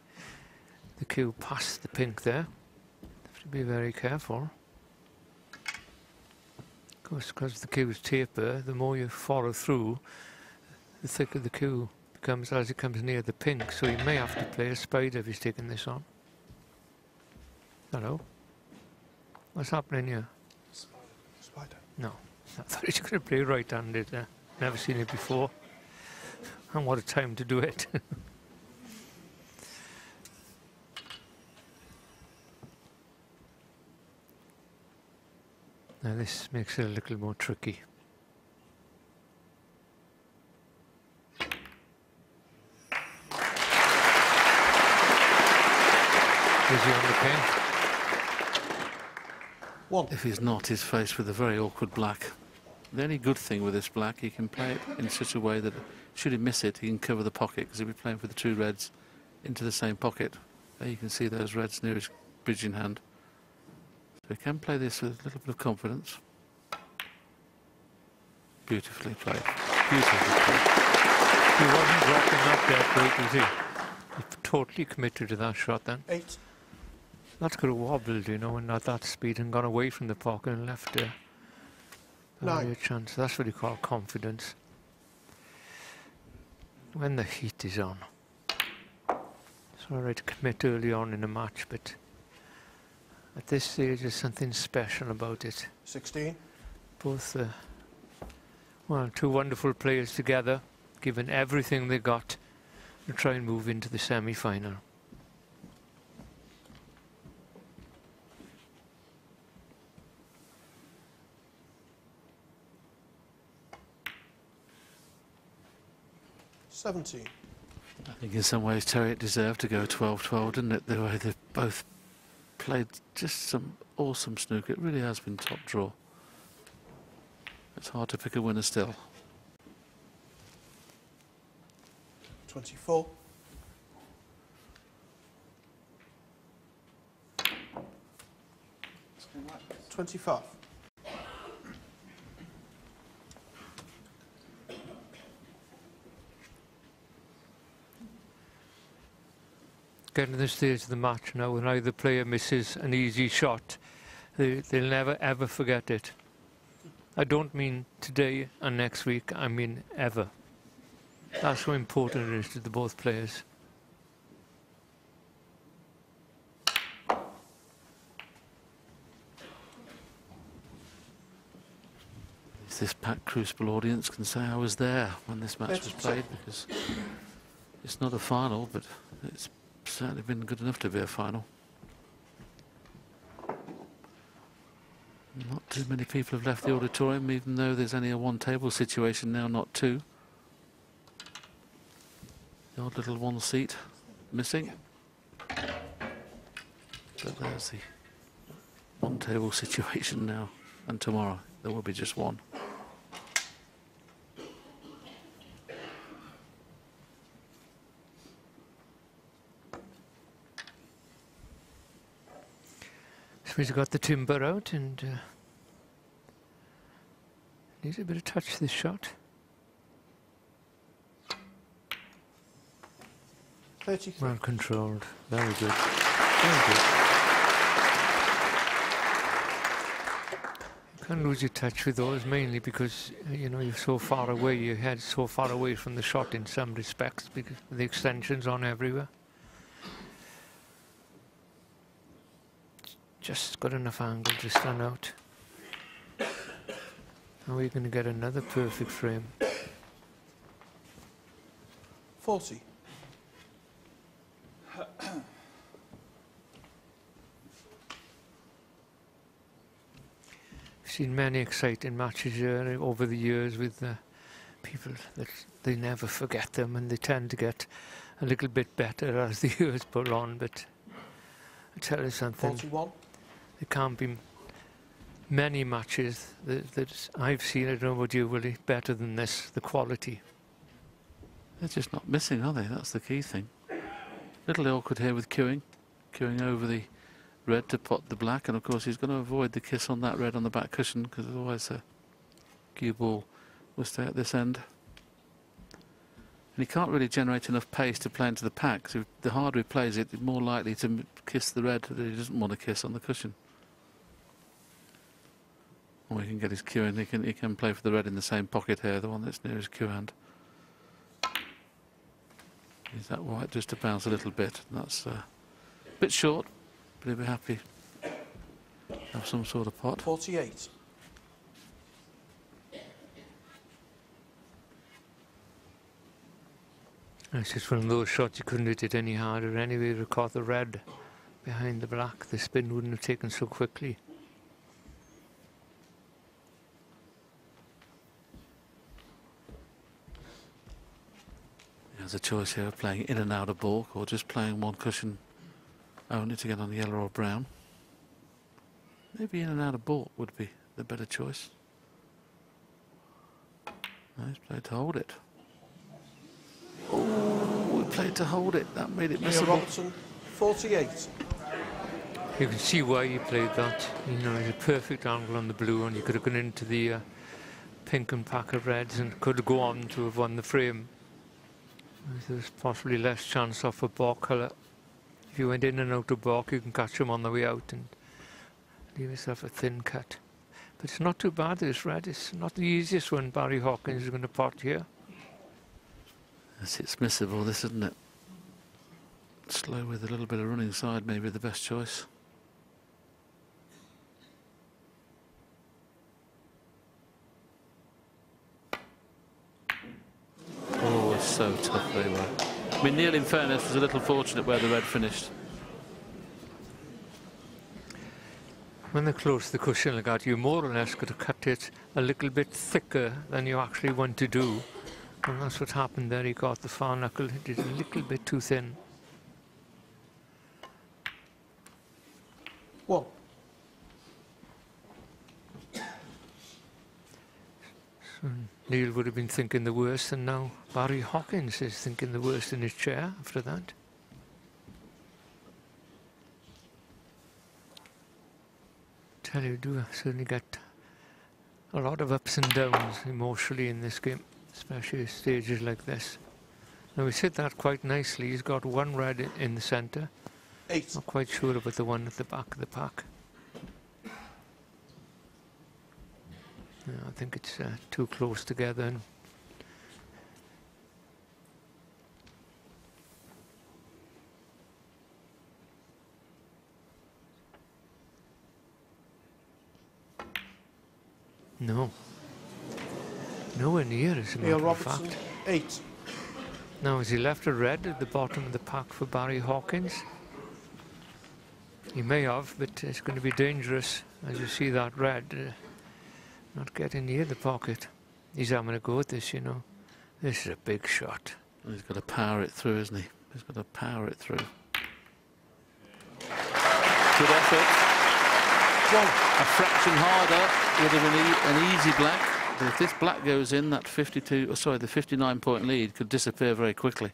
cue past the pink there. Have to be very careful. Of course, because the cues taper, the more you follow through, the thicker the cue becomes as it comes near the pink, so he may have to play a spider if he's taking this on. Hello? What's happening here? Spider. No, I thought he was going to play right-handed. Never seen it before. And what a time to do it. Now this makes it a little more tricky. Is he on the pin? 1. If he's not, he's faced with a very awkward black. The only good thing with this black, he can play it in such a way that should he miss it, he can cover the pocket, because he'll be playing for the 2 reds into the same pocket. There you can see those reds near his bridging hand. So he can play this with a little bit of confidence. Beautifully played. Beautifully played. He wasn't dropping that there, Blake, was he? He totally committed to that shot then. 8. That could have wobbled, you know, and at that speed and gone away from the pocket and left a 9. chance. That's what you call confidence. When the heat is on. It's all right to commit early on in a match, but at this stage there's something special about it. 16. Both, well, 2 wonderful players together, given everything they got to try and move into the semi-final. I think in some ways Terry, it deserved to go 12-12, didn't it? The way they've both played just some awesome snooker. It really has been top draw. It's hard to pick a winner still. 24. 25. Getting to the stage of the match now, when either player misses an easy shot, they'll never ever forget it. I don't mean today and next week, I mean ever. That's how important it is to the both players. This packed Crucible audience can say I was there when this match was played, because it's not a final, but it's certainly been good enough to be a final. Not too many people have left the auditorium, even though there's only a one table situation now, not two. The odd little one seat missing. But there's the one table situation now, and tomorrow there will be just one. So he's got the timber out and needs a bit of touch, this shot. 33. Well controlled, very good, very good. You can't lose your touch with those, mainly because you know you're so far away, your head's so far away from the shot in some respects, because the extension's on everywhere. Just got enough angle to stand out. Now we're going to get another perfect frame. 40. I've seen many exciting matches here over the years with people that they never forget them, and they tend to get a little bit better as the years pull on. But I tell you something, 41. there can't be many matches that I've seen, I don't know about you, Willie, better than this, the quality. They're just not missing, are they? That's the key thing. Little awkward here with queuing over the red to pot the black, and of course he's going to avoid the kiss on that red on the back cushion, because otherwise the cue ball will stay at this end. And he can't really generate enough pace to play into the pack, so the harder he plays it, the more likely to kiss the red that he doesn't want to kiss on the cushion. Or he can get his cue in, he can play for the red in the same pocket here, the one that's near his cue hand. Use that white just to bounce a little bit. That's a bit short, but he'll be happy to have some sort of pot. 48. It's just one of those shots you couldn't hit it any harder anyway. To caught the red behind the black, the spin wouldn't have taken so quickly. There's a choice here of playing in and out of balk, or just playing one cushion only to get on yellow or brown. Maybe in and out of balk would be the better choice. No, he's played to hold it. Oh, he played to hold it. That made it missable. Robertson, 48. You can see why he played that. You know, it's a perfect angle on the blue, and you could have gone into the pink and pack of reds and could go on to have won the frame. There's possibly less chance of a balk colour. If you went in and out of balk, you can catch them on the way out and leave yourself a thin cut. But it's not too bad, this red. It's not the easiest one Barry Hawkins is going to pot here. It's missable, this, isn't it? Slow with a little bit of running side, maybe the best choice. Oh, it's so tough they were. I mean, Neil, in fairness, was a little fortunate where the red finished. When they're close to the cushion like that, you more or less could have cut it a little bit thicker than you actually want to do. And that's what happened there. He got the far knuckle, hit it a little bit too thin. 1. So Neil would have been thinking the worst, and now Barry Hawkins is thinking the worst in his chair after that. Tell you, do certainly get a lot of ups and downs emotionally in this game, especially at stages like this. Now he's hit that quite nicely. He's got one red in the centre. 8. Not quite sure about the one at the back of the pack. Yeah, think it's too close together. And no. Nowhere near, as a matter of Robertson, fact. 8. Now, has he left a red at the bottom of the pack for Barry Hawkins? He may have, but it's going to be dangerous, as you see that red not getting near the pocket. He's having a go at this, you know. This is a big shot. He's got to power it through, isn't he? He's got to power it through. Good effort. A fraction harder would have been an easy black. But if this black goes in, that 59-point lead could disappear very quickly.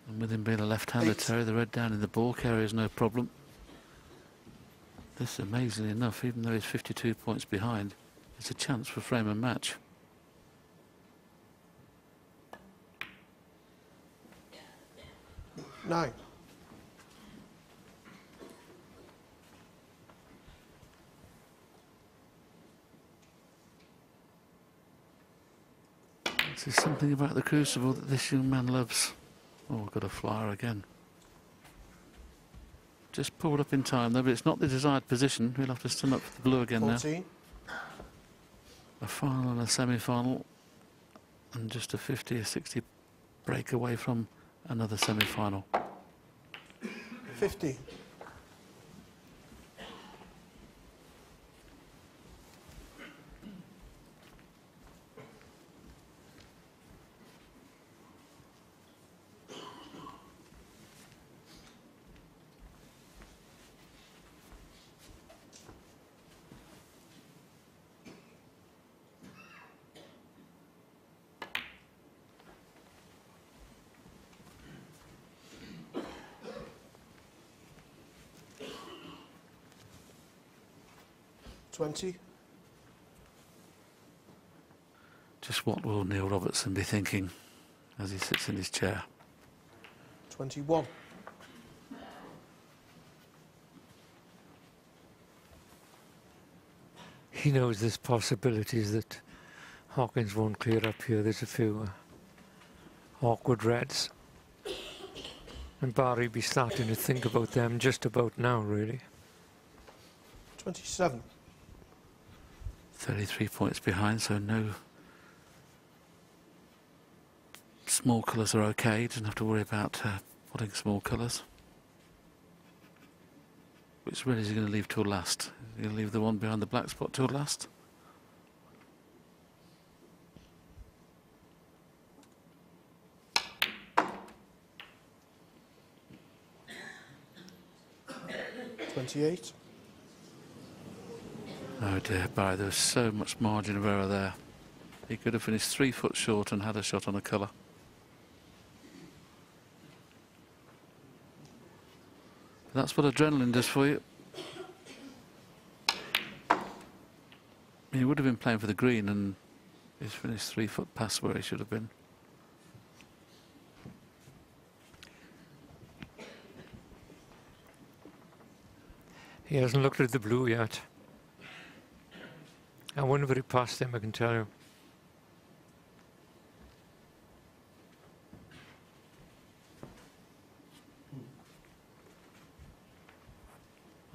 And with him being a left-hander, Terry, the red down in the ball carrier is no problem. This, amazingly enough, even though he's 52 points behind, it's a chance for frame and match. Nine. There's something about the Crucible that this young man loves. Oh, we've got a flyer again. Just pulled up in time though, but it's not the desired position. We'll have to stand up for the blue again 14. now. A final and a semi-final, and just a 50 or 60 break away from another semi-final. 50. $20. Just what will Neil Robertson be thinking as he sits in his chair? 21. he knows there's possibilities that Hawkins won't clear up here. There's a few awkward reds. And Barry be starting to think about them just about now, really. 27. 33 points behind, so no small colours are okay. He doesn't have to worry about putting small colours. Which red is he going to leave till last? Is he going to leave the one behind the black spot till last? $28. Oh dear, Barry, there was so much margin of error there. He could have finished 3 foot short and had a shot on a colour. But that's what adrenaline does for you. He would have been playing for the green and he's finished 3 foot past where he should have been. He hasn't looked at the blue yet. I wonder if he passed him, I can tell you.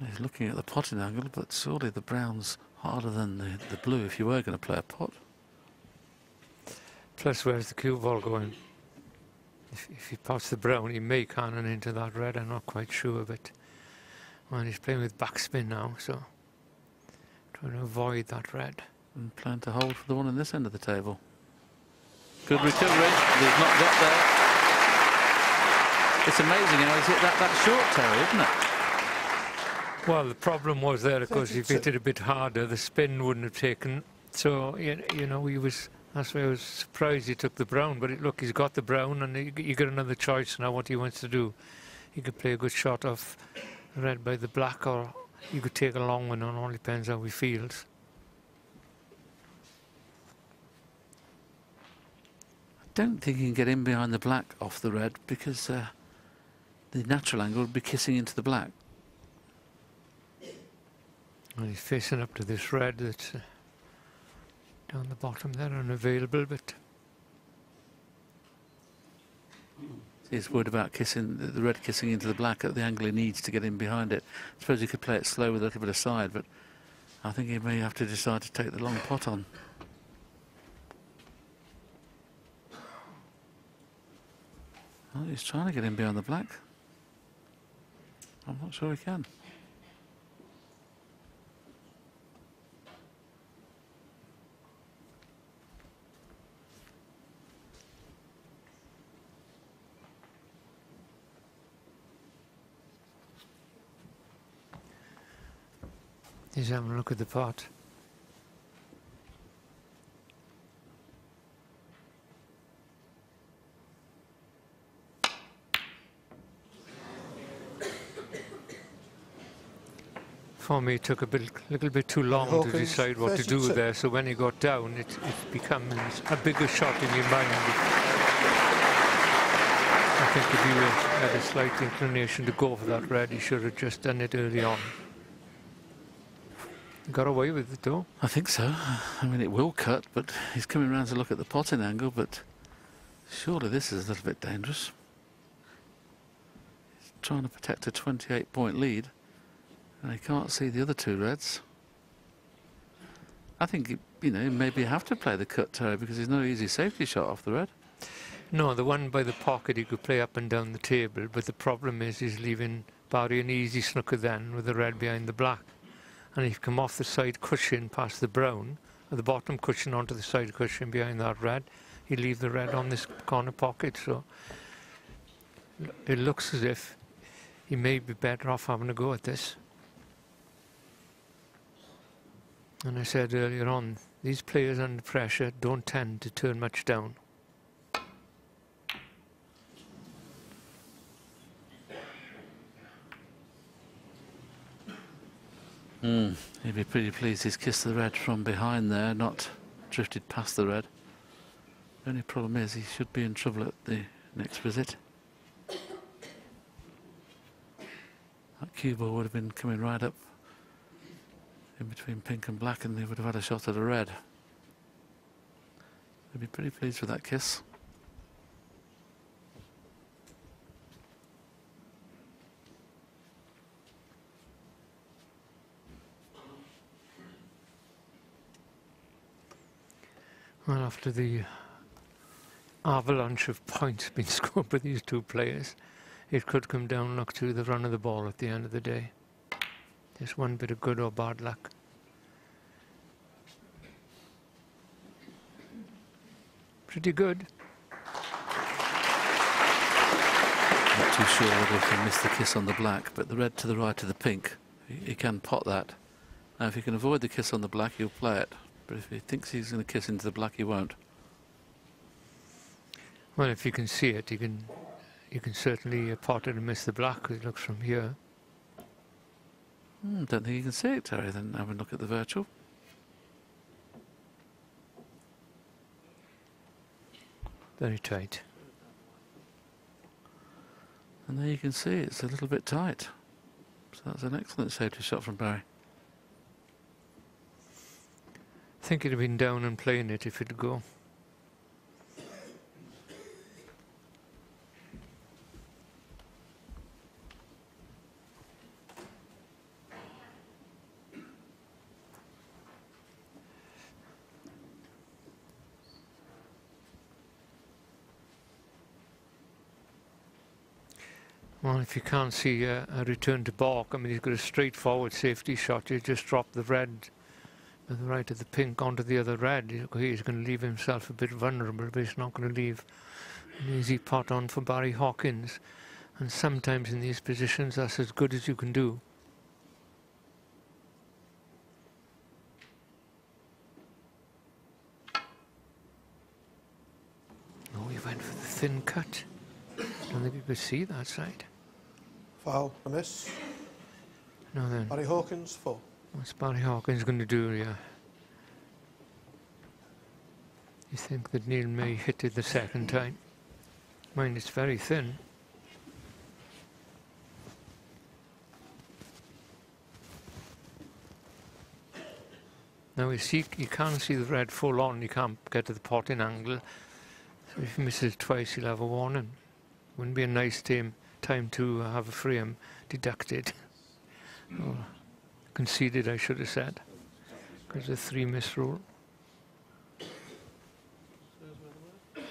He's looking at the potting angle, but surely the brown's harder than the blue if you were going to play a pot. Plus, where's the cue ball going? If he pots the brown, he may cannon into that red, I'm not quite sure, but well, he's playing with backspin now, so trying to avoid that red. And plan to hold for the one in this end of the table. Good recovery, but he's not got there. It's amazing how he's hit that short, Terry, isn't it? Well, the problem was there, of course, if he hit it a bit harder, the spin wouldn't have taken. So, you know, that's why I was surprised he took the brown. But look, he's got the brown, and you got another choice now what he wants to do. He could play a good shot off red by the black, or you could take a long one, and it all depends how he feels. don't think he can get in behind the black off the red because the natural angle would be kissing into the black. Well, he's facing up to this red that's down the bottom there, unavailable, but He's worried about kissing the red kissing into the black at the angle he needs to get in behind it. I suppose he could play it slow with a little bit of side, but I think he may have to decide to take the long pot on. Well, he's trying to get in behind the black. I'm not sure he can. he's having a look at the pot. For me, it took a little bit too long to Hawkins, decide what to do 32. there. So when he got down, it becomes a bigger shot in your mind. I think if he had a slight inclination to go for that red, he should have just done it early on. Got away with it though. I think so. I mean, it will cut, but he's coming around to look at the potting angle, but surely this is a little bit dangerous. He's trying to protect a 28-point lead, and he can't see the other two reds. I think, you know, maybe you have to play the cut, Terry, because there's no easy safety shot off the red. No, the one by the pocket he could play up and down the table, but the problem is he's leaving Barry an easy snooker then with the red behind the black. And if you come off the side cushion past the brown, or the bottom cushion onto the side cushion behind that red, you leave the red on this corner pocket. So it looks as if he may be better off having a go at this. And I said earlier on, these players under pressure don't tend to turn much down. He'd be pretty pleased he's kissed the red from behind there, not drifted past the red. The only problem is he should be in trouble at the next visit. That cue ball would have been coming right up in between pink and black, and he would have had a shot at a red. He'd be pretty pleased with that kiss. Well, after the avalanche of points being scored by these two players, it could come down luck to the run of the ball at the end of the day. Just one bit of good or bad luck. Pretty good. Not too sure whether he can miss the kiss on the black, but the red to the right of the pink, he can pot that. Now if he can avoid the kiss on the black, he'll play it. But if he thinks he's going to kiss into the black, he won't. Well, if you can see it, you can certainly pot it and miss the black. It looks from here. Don't think you can see it, Terry. Then have a look at the virtual. Very tight. And there you can see it's a little bit tight. So that's an excellent safety shot from Barry. I think he'd have been down and playing it if it'd go. Well, if you can't see a return to balk, I mean, he's got a straightforward safety shot. You just drop the red with the right of the pink onto the other red. He's going to leave himself a bit vulnerable, but he's not going to leave an easy pot on for Barry Hawkins. And sometimes in these positions, that's as good as you can do. Oh, he went for the thin cut. I don't think you could see that side. Foul, a miss. No, then. Barry Hawkins, 4. What's Barry Hawkins going to do? Yeah. You think that Neil may hit it the second time. Mind, it's very thin. Now you see, you can't see the red full on, you can't get to the potting angle. So if he misses twice, he'll have a warning. Wouldn't be a nice time to have a frame deducted. Or conceded, I should have said. Because of the 3 miss rule. Do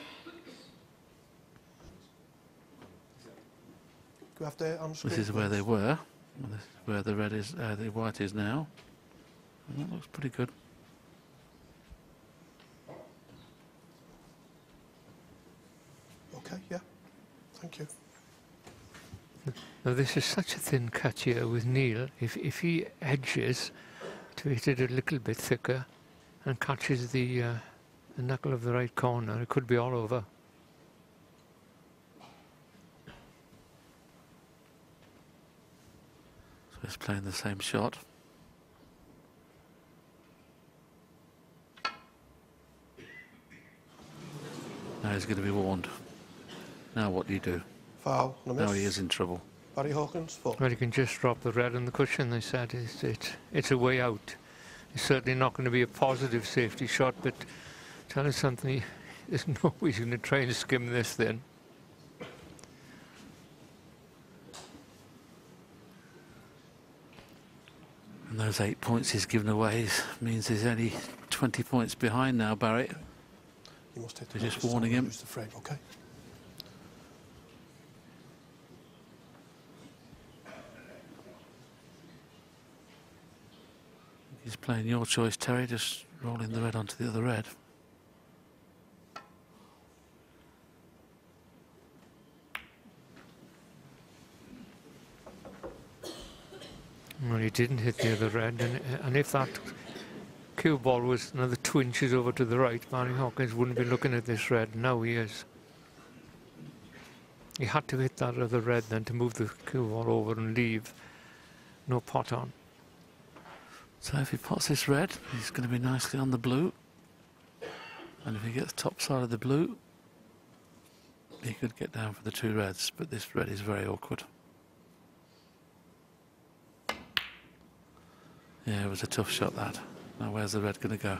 you have to on screen, This is where they were. And this is where the red is, the white is now. And that looks pretty good. Okay, yeah. Thank you. Now this is such a thin cut here with Neil. If he edges to hit it a little bit thicker and catches the knuckle of the right corner, it could be all over. So he's playing the same shot. Now he's going to be warned. Now what do you do? Foul and a miss. Now he is in trouble. Barry Hawkins, 4. Well, you can just drop the red on the cushion, they said. It's a way out. It's certainly not going to be a positive safety shot, but tell us something, there's no way he's going to try and skim this then. And those 8 points he's given away means he's only 20 points behind now, Barry. You must hit the They're just notice warning and him. use the frame, okay? He's playing your choice, Terry, just rolling the red onto the other red. Well, he didn't hit the other red, and if that cue ball was another 2 inches over to the right, Barry Hawkins wouldn't be looking at this red. Now he is. He had to hit that other red then to move the cue ball over and leave no pot on. So if he pots this red, he's going to be nicely on the blue. And if he gets top side of the blue, he could get down for the 2 reds, but this red is very awkward. Yeah, it was a tough shot, that. Now where's the red going to go?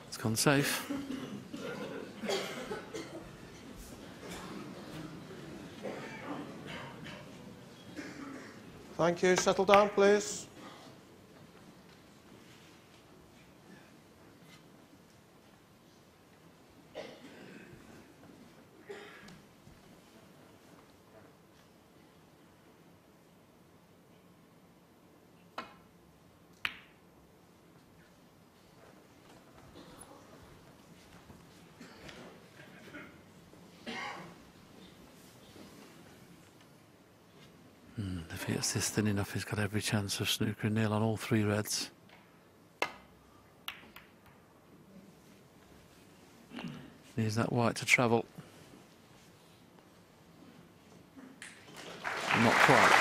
It's gone safe. Thank you. Settle down, please. If he gets this thin enough, he's got every chance of snookering Neil on all 3 reds. Needs that white to travel. Not quite.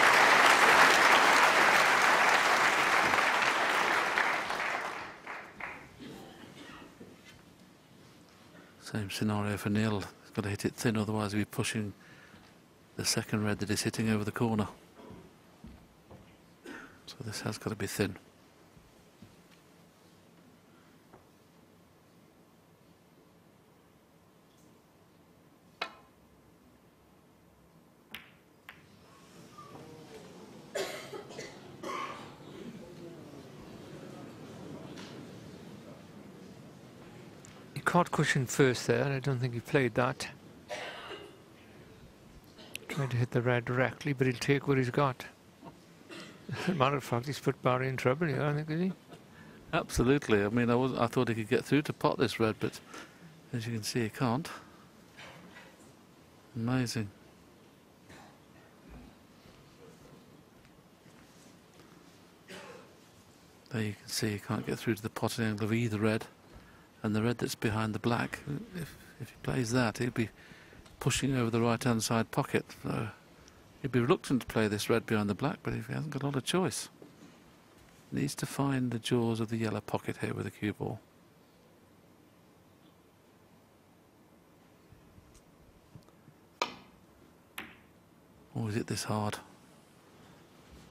Same scenario for Neil. He's got to hit it thin, otherwise he'll be pushing the second red that is hitting over the corner. So this has got to be thin. He caught cushion first there. I don't think he played that. Tried to hit the red directly, but he'll take what he's got. As a matter of fact, he's put Barry in trouble here, I think, is he? Absolutely. I mean, I thought he could get through to pot this red, but as you can see, he can't. Amazing. There you can see he can't get through to the potting angle of either red, and the red that's behind the black, if he plays that, he'd be pushing over the right-hand side pocket. So he'd be reluctant to play this red behind the black, but if he hasn't got a lot of choice. Needs to find the jaws of the yellow pocket here with the cue ball. Or is it this hard?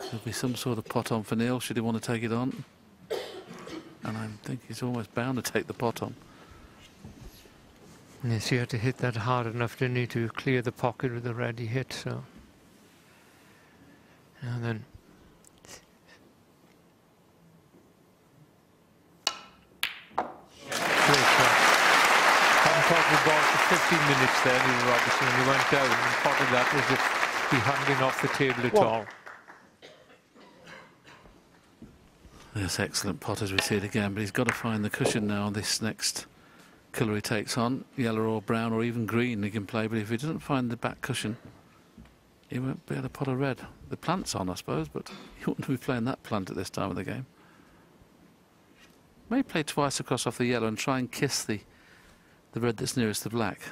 There'll be some sort of pot on for Neil should he want to take it on. And I think he's almost bound to take the pot on. Yes, he had to hit that hard enough, didn't he, to clear the pocket with a ready hit, so. And then. Great shot. Hadn't caught the ball for 15 minutes there, Neil Robertson, and he went down and potted that as if he hadn't been off the table at all. Yes, excellent pot as we see it again, but he's got to find the cushion now on this next colour he takes on, yellow or brown or even green he can play, but if he doesn't find the back cushion, he won't be able to pot a red. The plant's on, I suppose, but he wouldn't be playing that plant at this time of the game. May play twice across off the yellow and try and kiss the red that's nearest the black.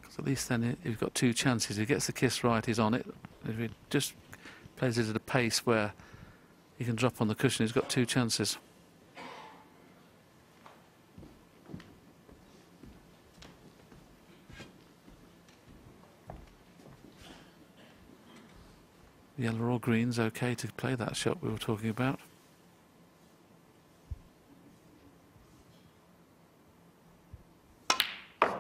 Because at least then you've got two chances. If he gets the kiss right, he's on it. If he just plays it at a pace where he can drop on the cushion, he's got two chances. Yellow or green's okay to play that shot we were talking about.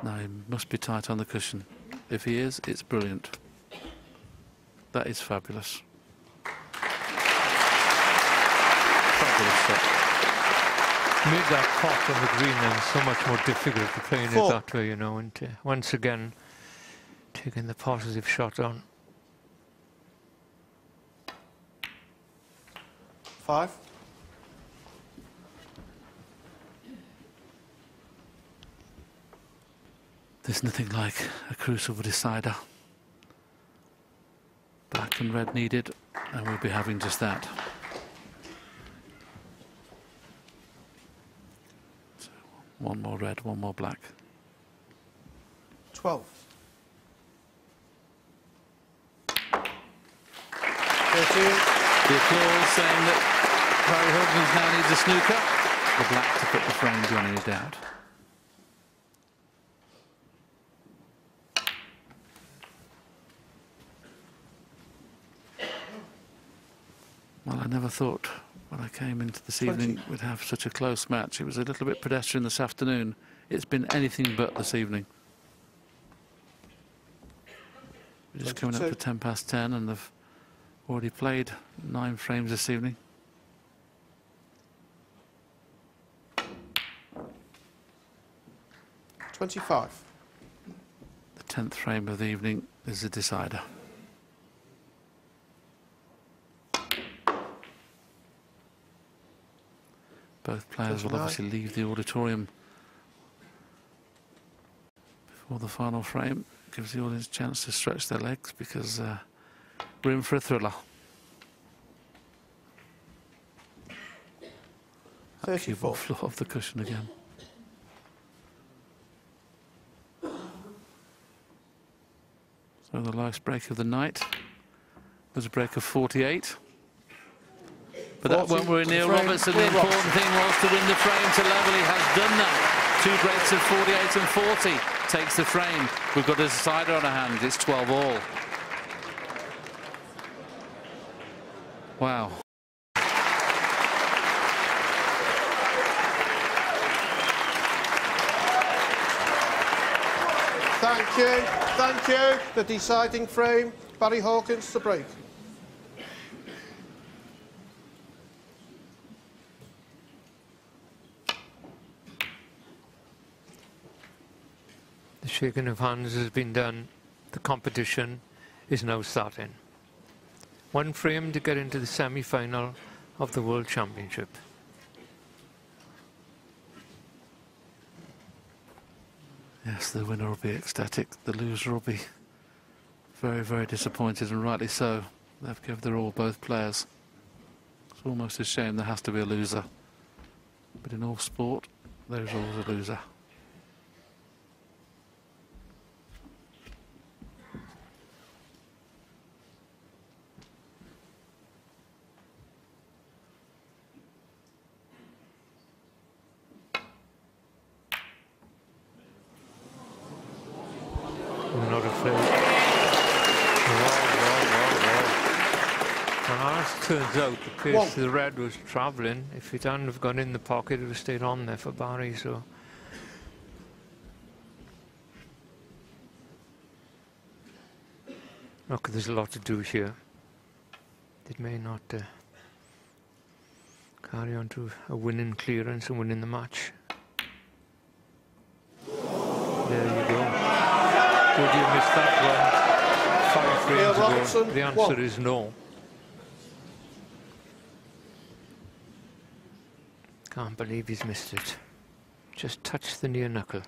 No, he must be tight on the cushion. If he is, it's brilliant. That is fabulous. Fabulous shot. Made that pot on the green and so much more difficult to playing it that way, you know, and once again taking the positive shot on. 5. There's nothing like a Crucible decider. Black and red needed, and we'll be having just that. So one more red, one more black. 12. 13. The applause saying that Barry Hawkins now needs a snooker. The black to put the frame beyond any doubt. Well, I never thought when I came into this evening we'd have such a close match. It was a little bit pedestrian this afternoon. It's been anything but this evening. We're just coming up to 10 past 10 and they've already played 9 frames this evening. $25. The 10th frame of the evening is the decider. Both players will obviously leave the auditorium before the final frame. Gives the audience a chance to stretch their legs because we're in for a thriller. 34. Flew off the cushion again. So the last break of the night was a break of 48. But that won't worry Neil Robertson. The important thing was to win the frame to level. He has done that. 2 breaks of 48 and 40. Takes the frame. We've got a decider on our hands. It's 12 all. Wow. Thank you. Thank you. The deciding frame. Barry Hawkins to break. The shaking of hands has been done. The competition is now starting. 1 frame to get into the semi-final of the World Championship. Yes, the winner will be ecstatic. The loser will be very, very disappointed, and rightly so. They've given their all, both players. It's almost a shame there has to be a loser. But in all sport, there's always a loser. Well, as it turns out, the pace the red was travelling, if it hadn't have gone in the pocket, it would have stayed on there for Barry, so... Look, there's a lot to do here. It may not carry on to a winning clearance and winning the match. There you go. Would you miss that one 5 frames ago? Robertson, The answer is no. Can't believe he's missed it. Just touched the near knuckle.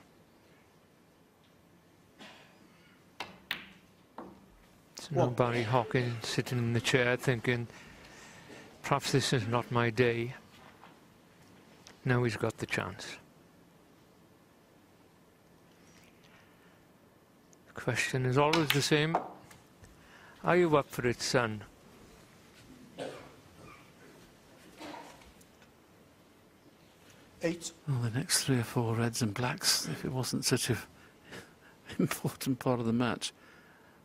So now Barry Hawkins sitting in the chair thinking, perhaps this is not my day. Now he's got the chance. The question is always the same. Are you up for it, son? Eight. Well, the next 3 or 4 reds and blacks, if it wasn't such a important part of the match,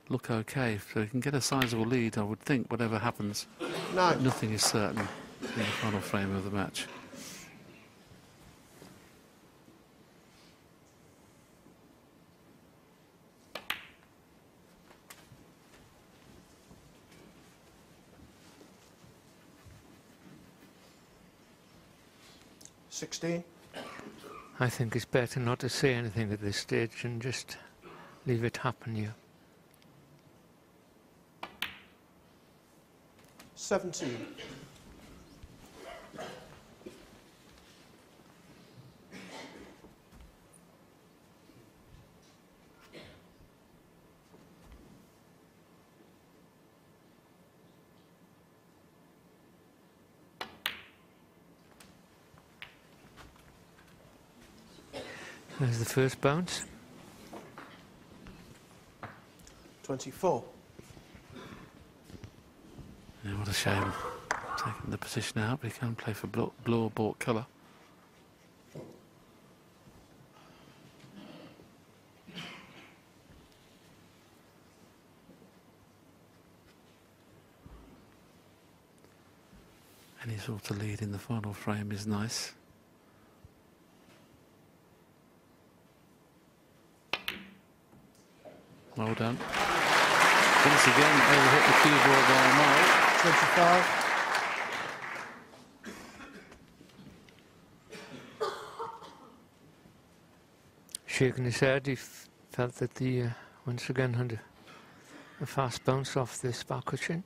look okay. So you can get a sizable lead, I would think, whatever happens. Nine. Nothing is certain in the final frame of the match. I think it's better not to say anything at this stage and just leave it happen here. 17. There's the first bounce. 24. Yeah, what a shame. Taking the position out, but he can play for blue or bought colour. Any sort of lead in the final frame is nice. Well done. Once again, overhit the cue ball by a mile. 25. Shaking his head, he felt that the once again had a fast bounce off this back cushion.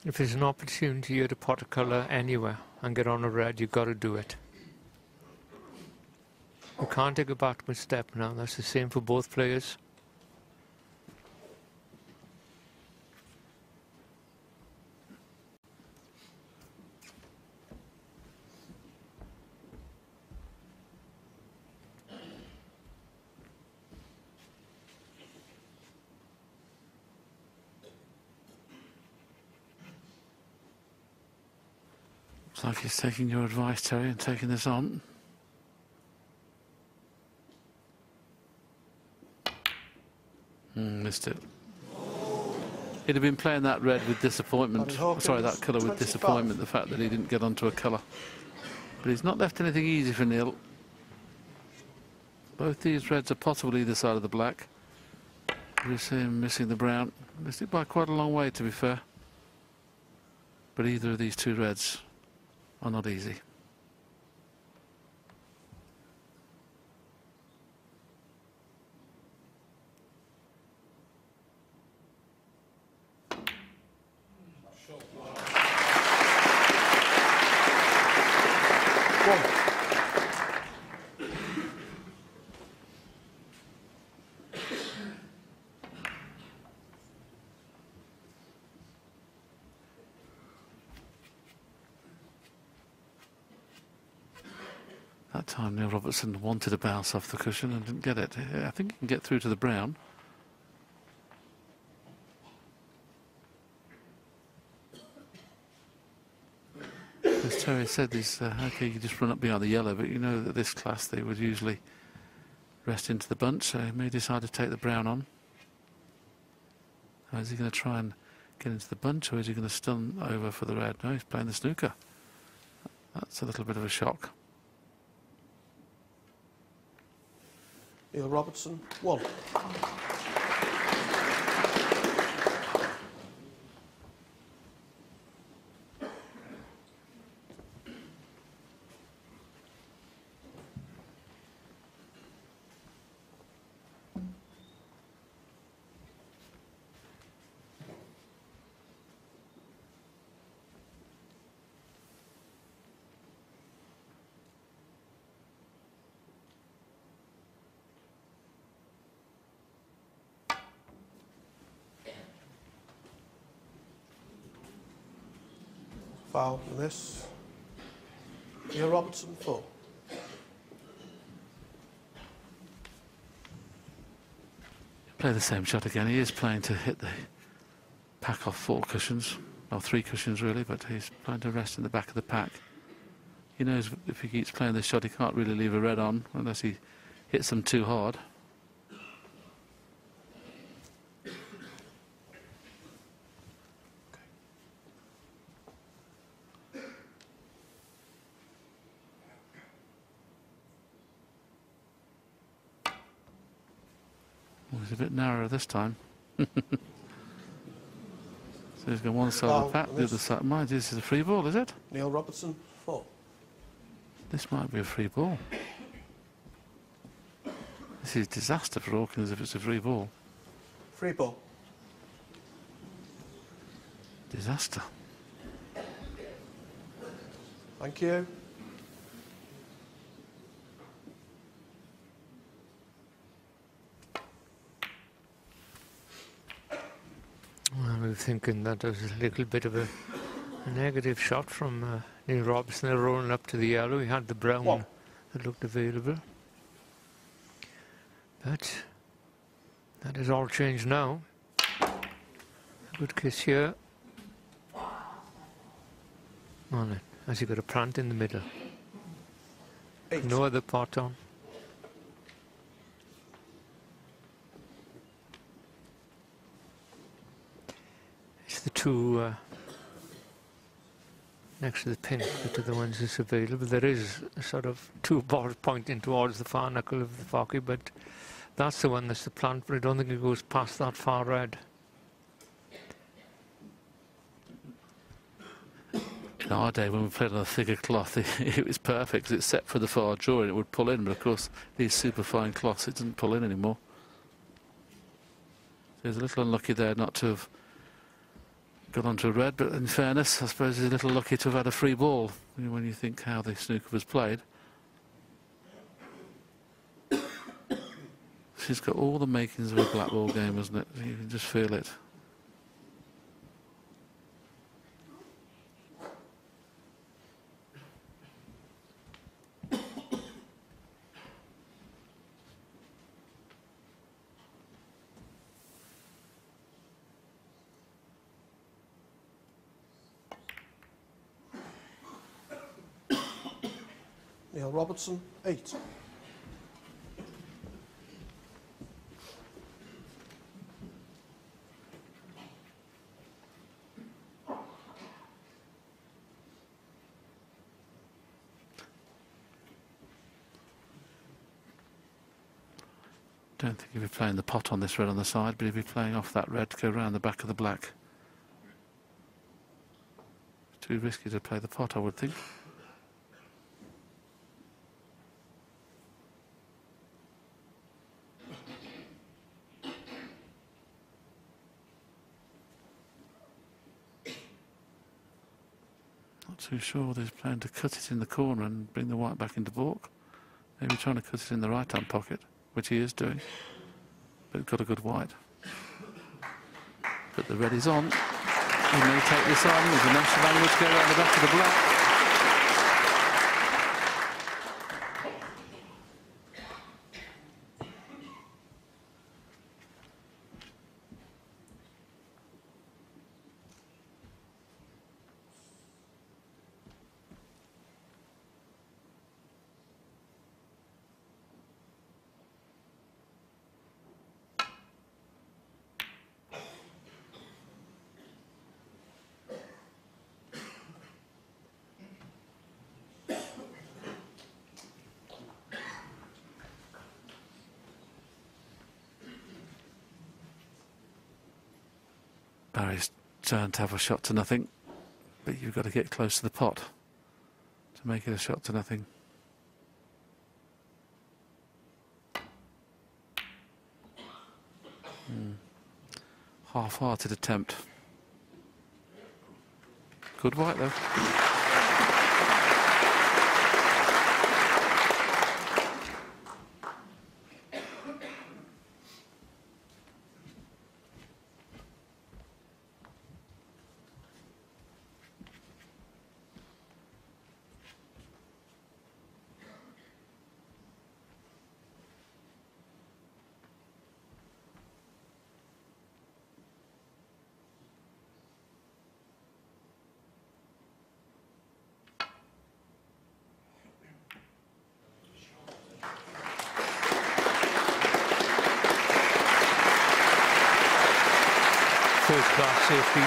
If there's an opportunity here to pot a colour anywhere and get on a red, you've got to do it. You can't take a backward step now. That's the same for both players. Looks like he's taking your advice, Terry, and taking this on. Missed it. He'd have been playing that red with disappointment. Sorry, that colour with disappointment, the fact that he didn't get onto a colour. But he's not left anything easy for Neil. Both these reds are possible either side of the black. You see him missing the brown. Missed it by quite a long way, to be fair. But either of these two reds are not easy. That time Neil Robertson wanted a bounce off the cushion and didn't get it. I think he can get through to the brown. As Terry said, okay, you just run up behind the yellow, but you know that this class they would usually rest into the bunch, so he may decide to take the brown on. Now, is he going to try and get into the bunch, or is he going to stun over for the red? No, he's playing the snooker. That's a little bit of a shock. Neil Robertson, 1. Foul, miss. Neil Robertson, 4. Play the same shot again. He is playing to hit the pack off 4 cushions. Well, 3 cushions really, but he's playing to rest in the back of the pack. He knows if he keeps playing this shot, he can't really leave a red on unless he hits them too hard. He's a bit narrower this time. So he's got one side of the pack, the other side. Mind you, this is a free ball, is it? Neil Robertson, 4. This might be a free ball. This is a disaster for Hawkins if it's a free ball. Free ball. Disaster. Thank you. Well, we were thinking that was a little bit of a negative shot from Neil Robertson. They're rolling up to the yellow. He had the brown that looked available. But that has all changed now. A good kiss here. On it. Has he got a plant in the middle? 8. No other pot on. It's the 2 next to the pink that are the ones that's available. There is a sort of 2 balls pointing towards the far knuckle of the pocket, but that's the one that's the plant, but I don't think it goes past that far red. In our day, when we played on a thicker cloth, it was perfect because it's set for the far draw and it would pull in, but of course these super fine cloths, it doesn't pull in anymore. So he's a little unlucky there not to have got onto a red, but in fairness, I suppose he's a little lucky to have had a free ball when you think how the snooker was played. She's got all the makings of a black ball game, hasn't it? You can just feel it. Neil Robertson, 8. Don't think he'll be playing the pot on this red on the side, but he'll be playing off that red to go round the back of the black. It's too risky to play the pot, I would think. Not too sure whether he's planning to cut it in the corner and bring the white back into baulk. Maybe trying to cut it in the right-hand pocket, which he is doing, but got a good white. But the red is on. He may take this on with the national language go around the back of the black. Barry's turn to have a shot to nothing, but you've got to get close to the pot to make it a shot to nothing. Half-hearted attempt. Good white though. First class safety.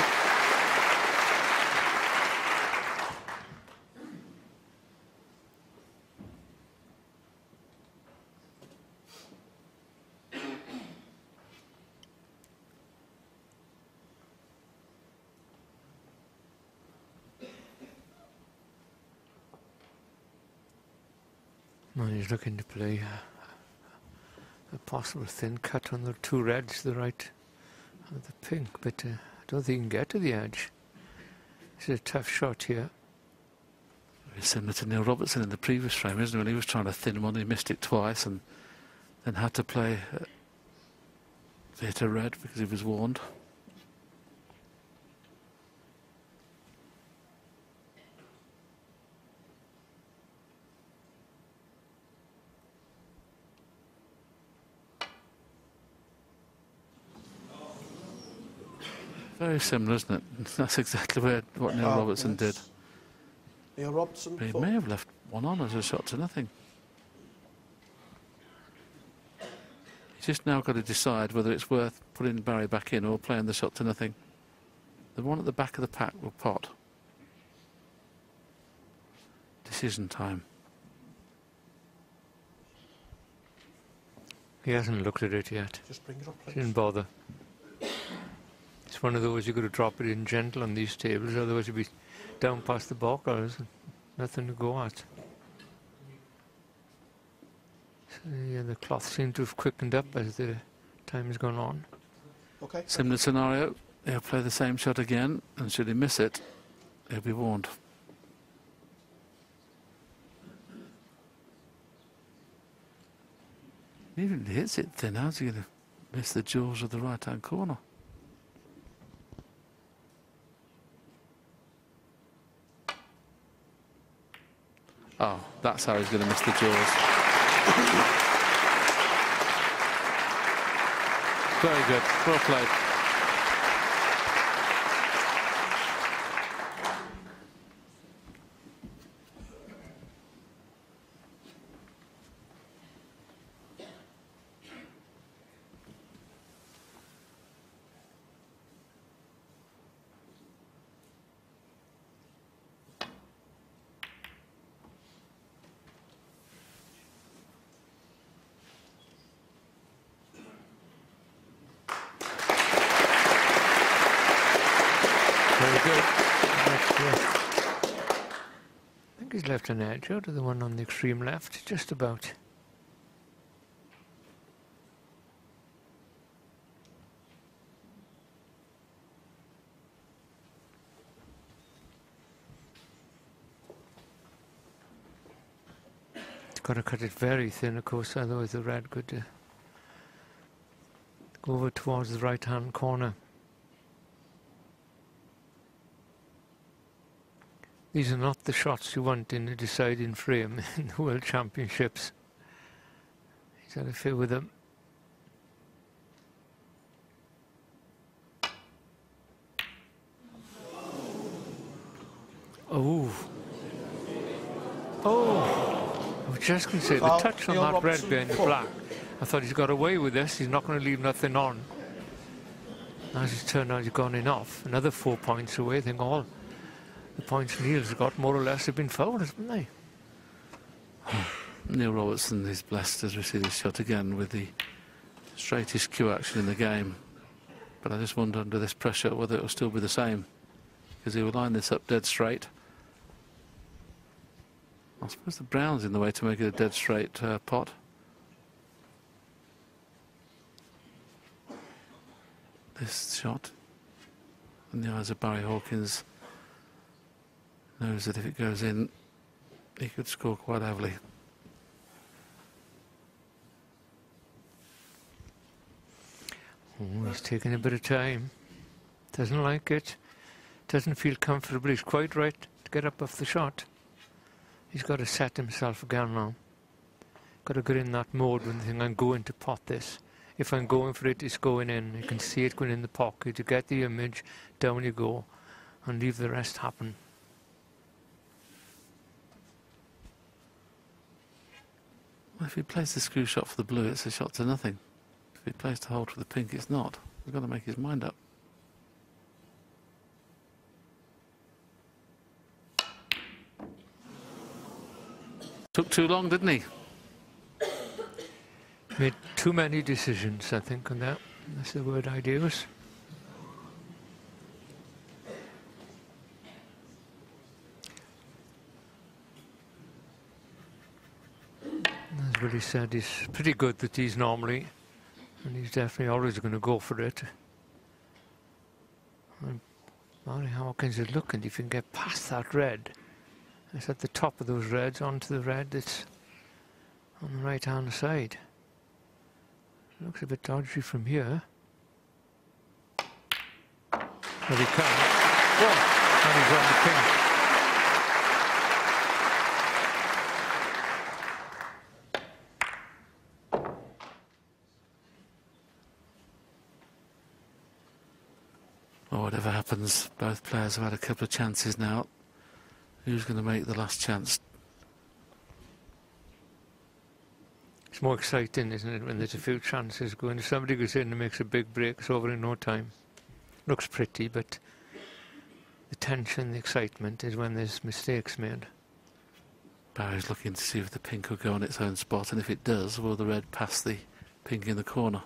Well, he's looking to play a possible thin cut on the two reds, the right and the pink, but I don't think he can get to the edge. It's a tough shot here. Very similar to Neil Robertson in the previous frame, isn't it? When he was trying to thin one, he missed it twice and then had to play theatre red because he was warned. Very similar, isn't it? That's exactly what Neil Robertson did. Neil Robertson. But he may have left one on as a shot to nothing. He's just now got to decide whether it's worth putting Barry back in or playing the shot to nothing. The one at the back of the pack will pot. Decision time. He hasn't looked at it yet. Just bring it up, please. Didn't bother. It's one of those you've got to drop it in gentle on these tables, otherwise you'll be down past the balkers and nothing to go at. So, yeah, the cloth seemed to have quickened up as the time has gone on. Okay. Similar scenario, he'll play the same shot again, and should he miss it, he'll be warned. Even if he hits it thin, how's he going to miss the jaws of the right-hand corner? Oh, that's how he's going to miss the jaws. Very good. Well played. He's left an edge out of the one on the extreme left, just about. Got to cut it very thin, of course, otherwise the red could go over towards the right-hand corner. These are not the shots you want in a deciding frame in the World Championships. He's had a fit with them. Oh. Oh. I was just going to say, the touch on that red behind the black. I thought he's got away with this. He's not going to leave nothing on. As it's turned out, he's gone in off. Another 4 points away. I think all the points Neil's got more or less have been fouled, haven't they? Neil Robertson is blessed as we see this shot again with the straightest cue action in the game. but I just wonder under this pressure whether it will still be the same, because he will line this up dead straight. I suppose the brown's in the way to make it a dead straight pot. This shot in the eyes of Barry Hawkins knows that if it goes in, he could score quite heavily. Oh, he's taking a bit of time. Doesn't like it. Doesn't feel comfortable. He's quite right to get up off the shot. He's got to set himself again now. Got to get in that mode when thinking, I'm going to pot this. If I'm going for it, it's going in. You can see it going in the pocket. You get the image, down you go, and leave the rest happen. Well, if he plays the screw shot for the blue, it's a shot to nothing. If he plays to hold for the pink, it's not. He's got to make his mind up. Took too long, didn't he? Made too many decisions, I think, on that. That's the word I'd use. As Willie said, he's pretty good at these normally, and he's definitely always going to go for it. And Barry Hawkins is looking if he can get past that red. It's at the top of those reds onto the red that's on the right hand side. Looks a bit dodgy from here. Well, he can. Oh, and he's on the pink. Well, whatever happens, both players have had a couple of chances now. Who's going to make the last chance? It's more exciting, isn't it, when there's a few chances going. If somebody goes in and makes a big break, it's over in no time. Looks pretty, but the tension, the excitement is when there's mistakes made. Barry's looking to see if the pink will go on its own spot, and if it does, will the red pass the pink in the corner?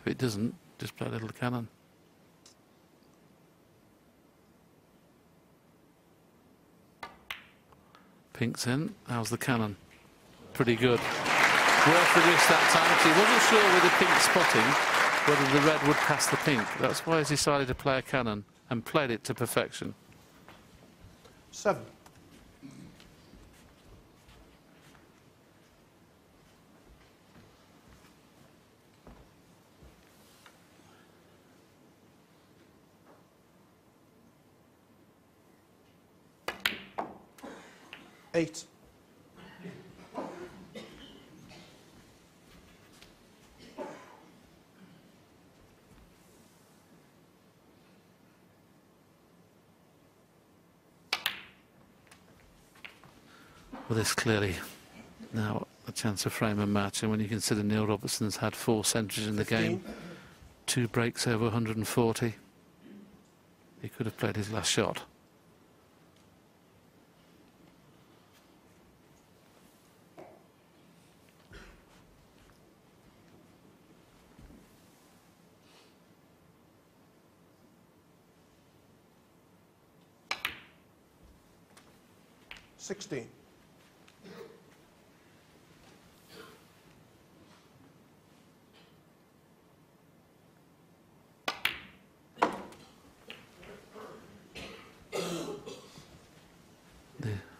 If it doesn't, just play a little cannon. Pink's in. How's the cannon? Pretty good. Worth the risk that time, because he wasn't sure with the pink spotting whether the red would pass the pink. That's why he's decided to play a cannon and played it to perfection. 7. Eight. Well, this clearly now a chance of frame and match, and when you consider Neil Robertson's had 4 centuries in the 15. game, 2 breaks over 140, he could have played his last shot. Sixteen.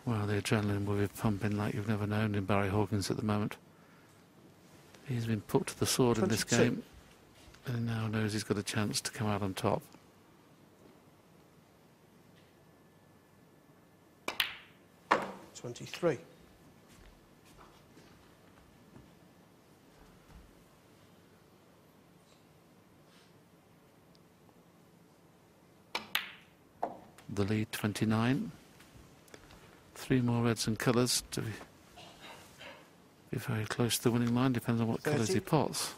Well, the adrenaline will be pumping like you've never known in Barry Hawkins at the moment. He's been put to the sword 22. in this game, and he now knows he's got a chance to come out on top. $23. The lead 29. 3 more reds and colours to be very close to the winning line. Depends on what 30. colours he pots.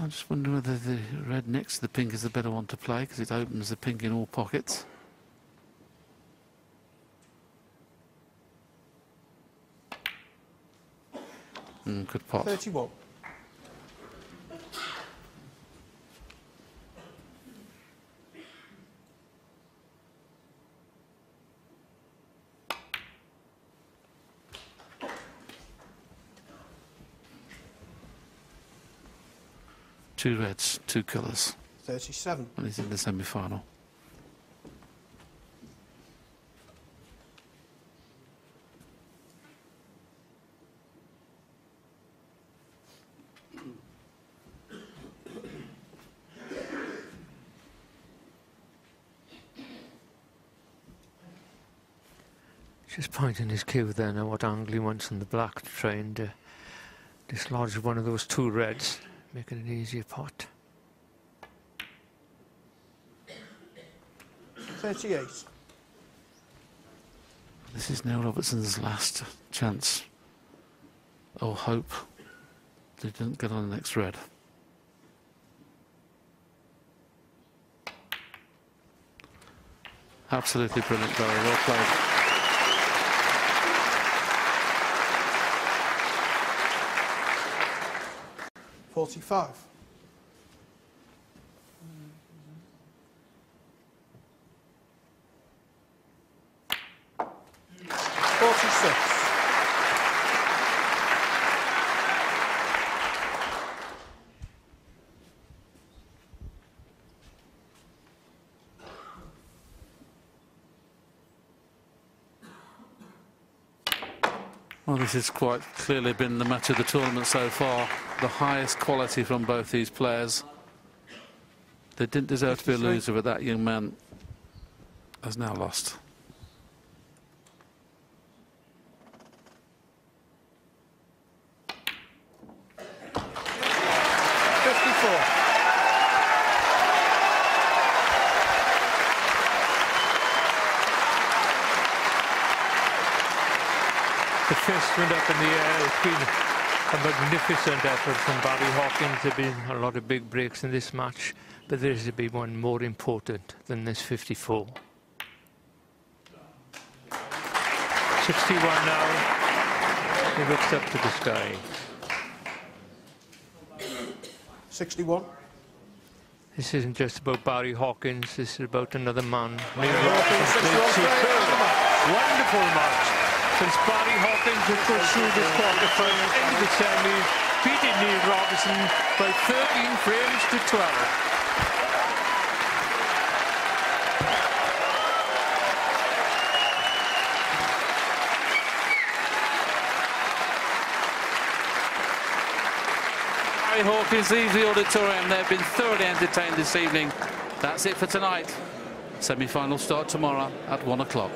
I'm just wondering whether the red next to the pink is the better one to play, because it opens the pink in all pockets. Good pot. 31. Two reds, two colours. 37. And he's in the semi-final. Just pointing his cue there now what angle he wants on the black to try and dislodge one of those two reds, making an easier pot. 38. This is now Robertson's last chance, or hope, that he doesn't get on the next red. Absolutely brilliant, Barry. Well played. 45. 46. Well, this has quite clearly been the match of the tournament so far. The highest quality from both these players. They didn't deserve to be a loser, but that young man has now lost. The fist went up in the air. It's been a magnificent effort from Barry Hawkins. There have been a lot of big breaks in this match, but there is to be one more important than this 54. 61 now. He looks up to the sky. 61. This isn't just about Barry Hawkins. This is about another man. Wonderful match. Since Barry Hawkins has go through this quarterfinal into the semis, beating Neil Robertson by 13 frames to 12. Barry Hawkins leaves the auditorium. They've been thoroughly entertained this evening. That's it for tonight. Semi-final start tomorrow at 1 o'clock.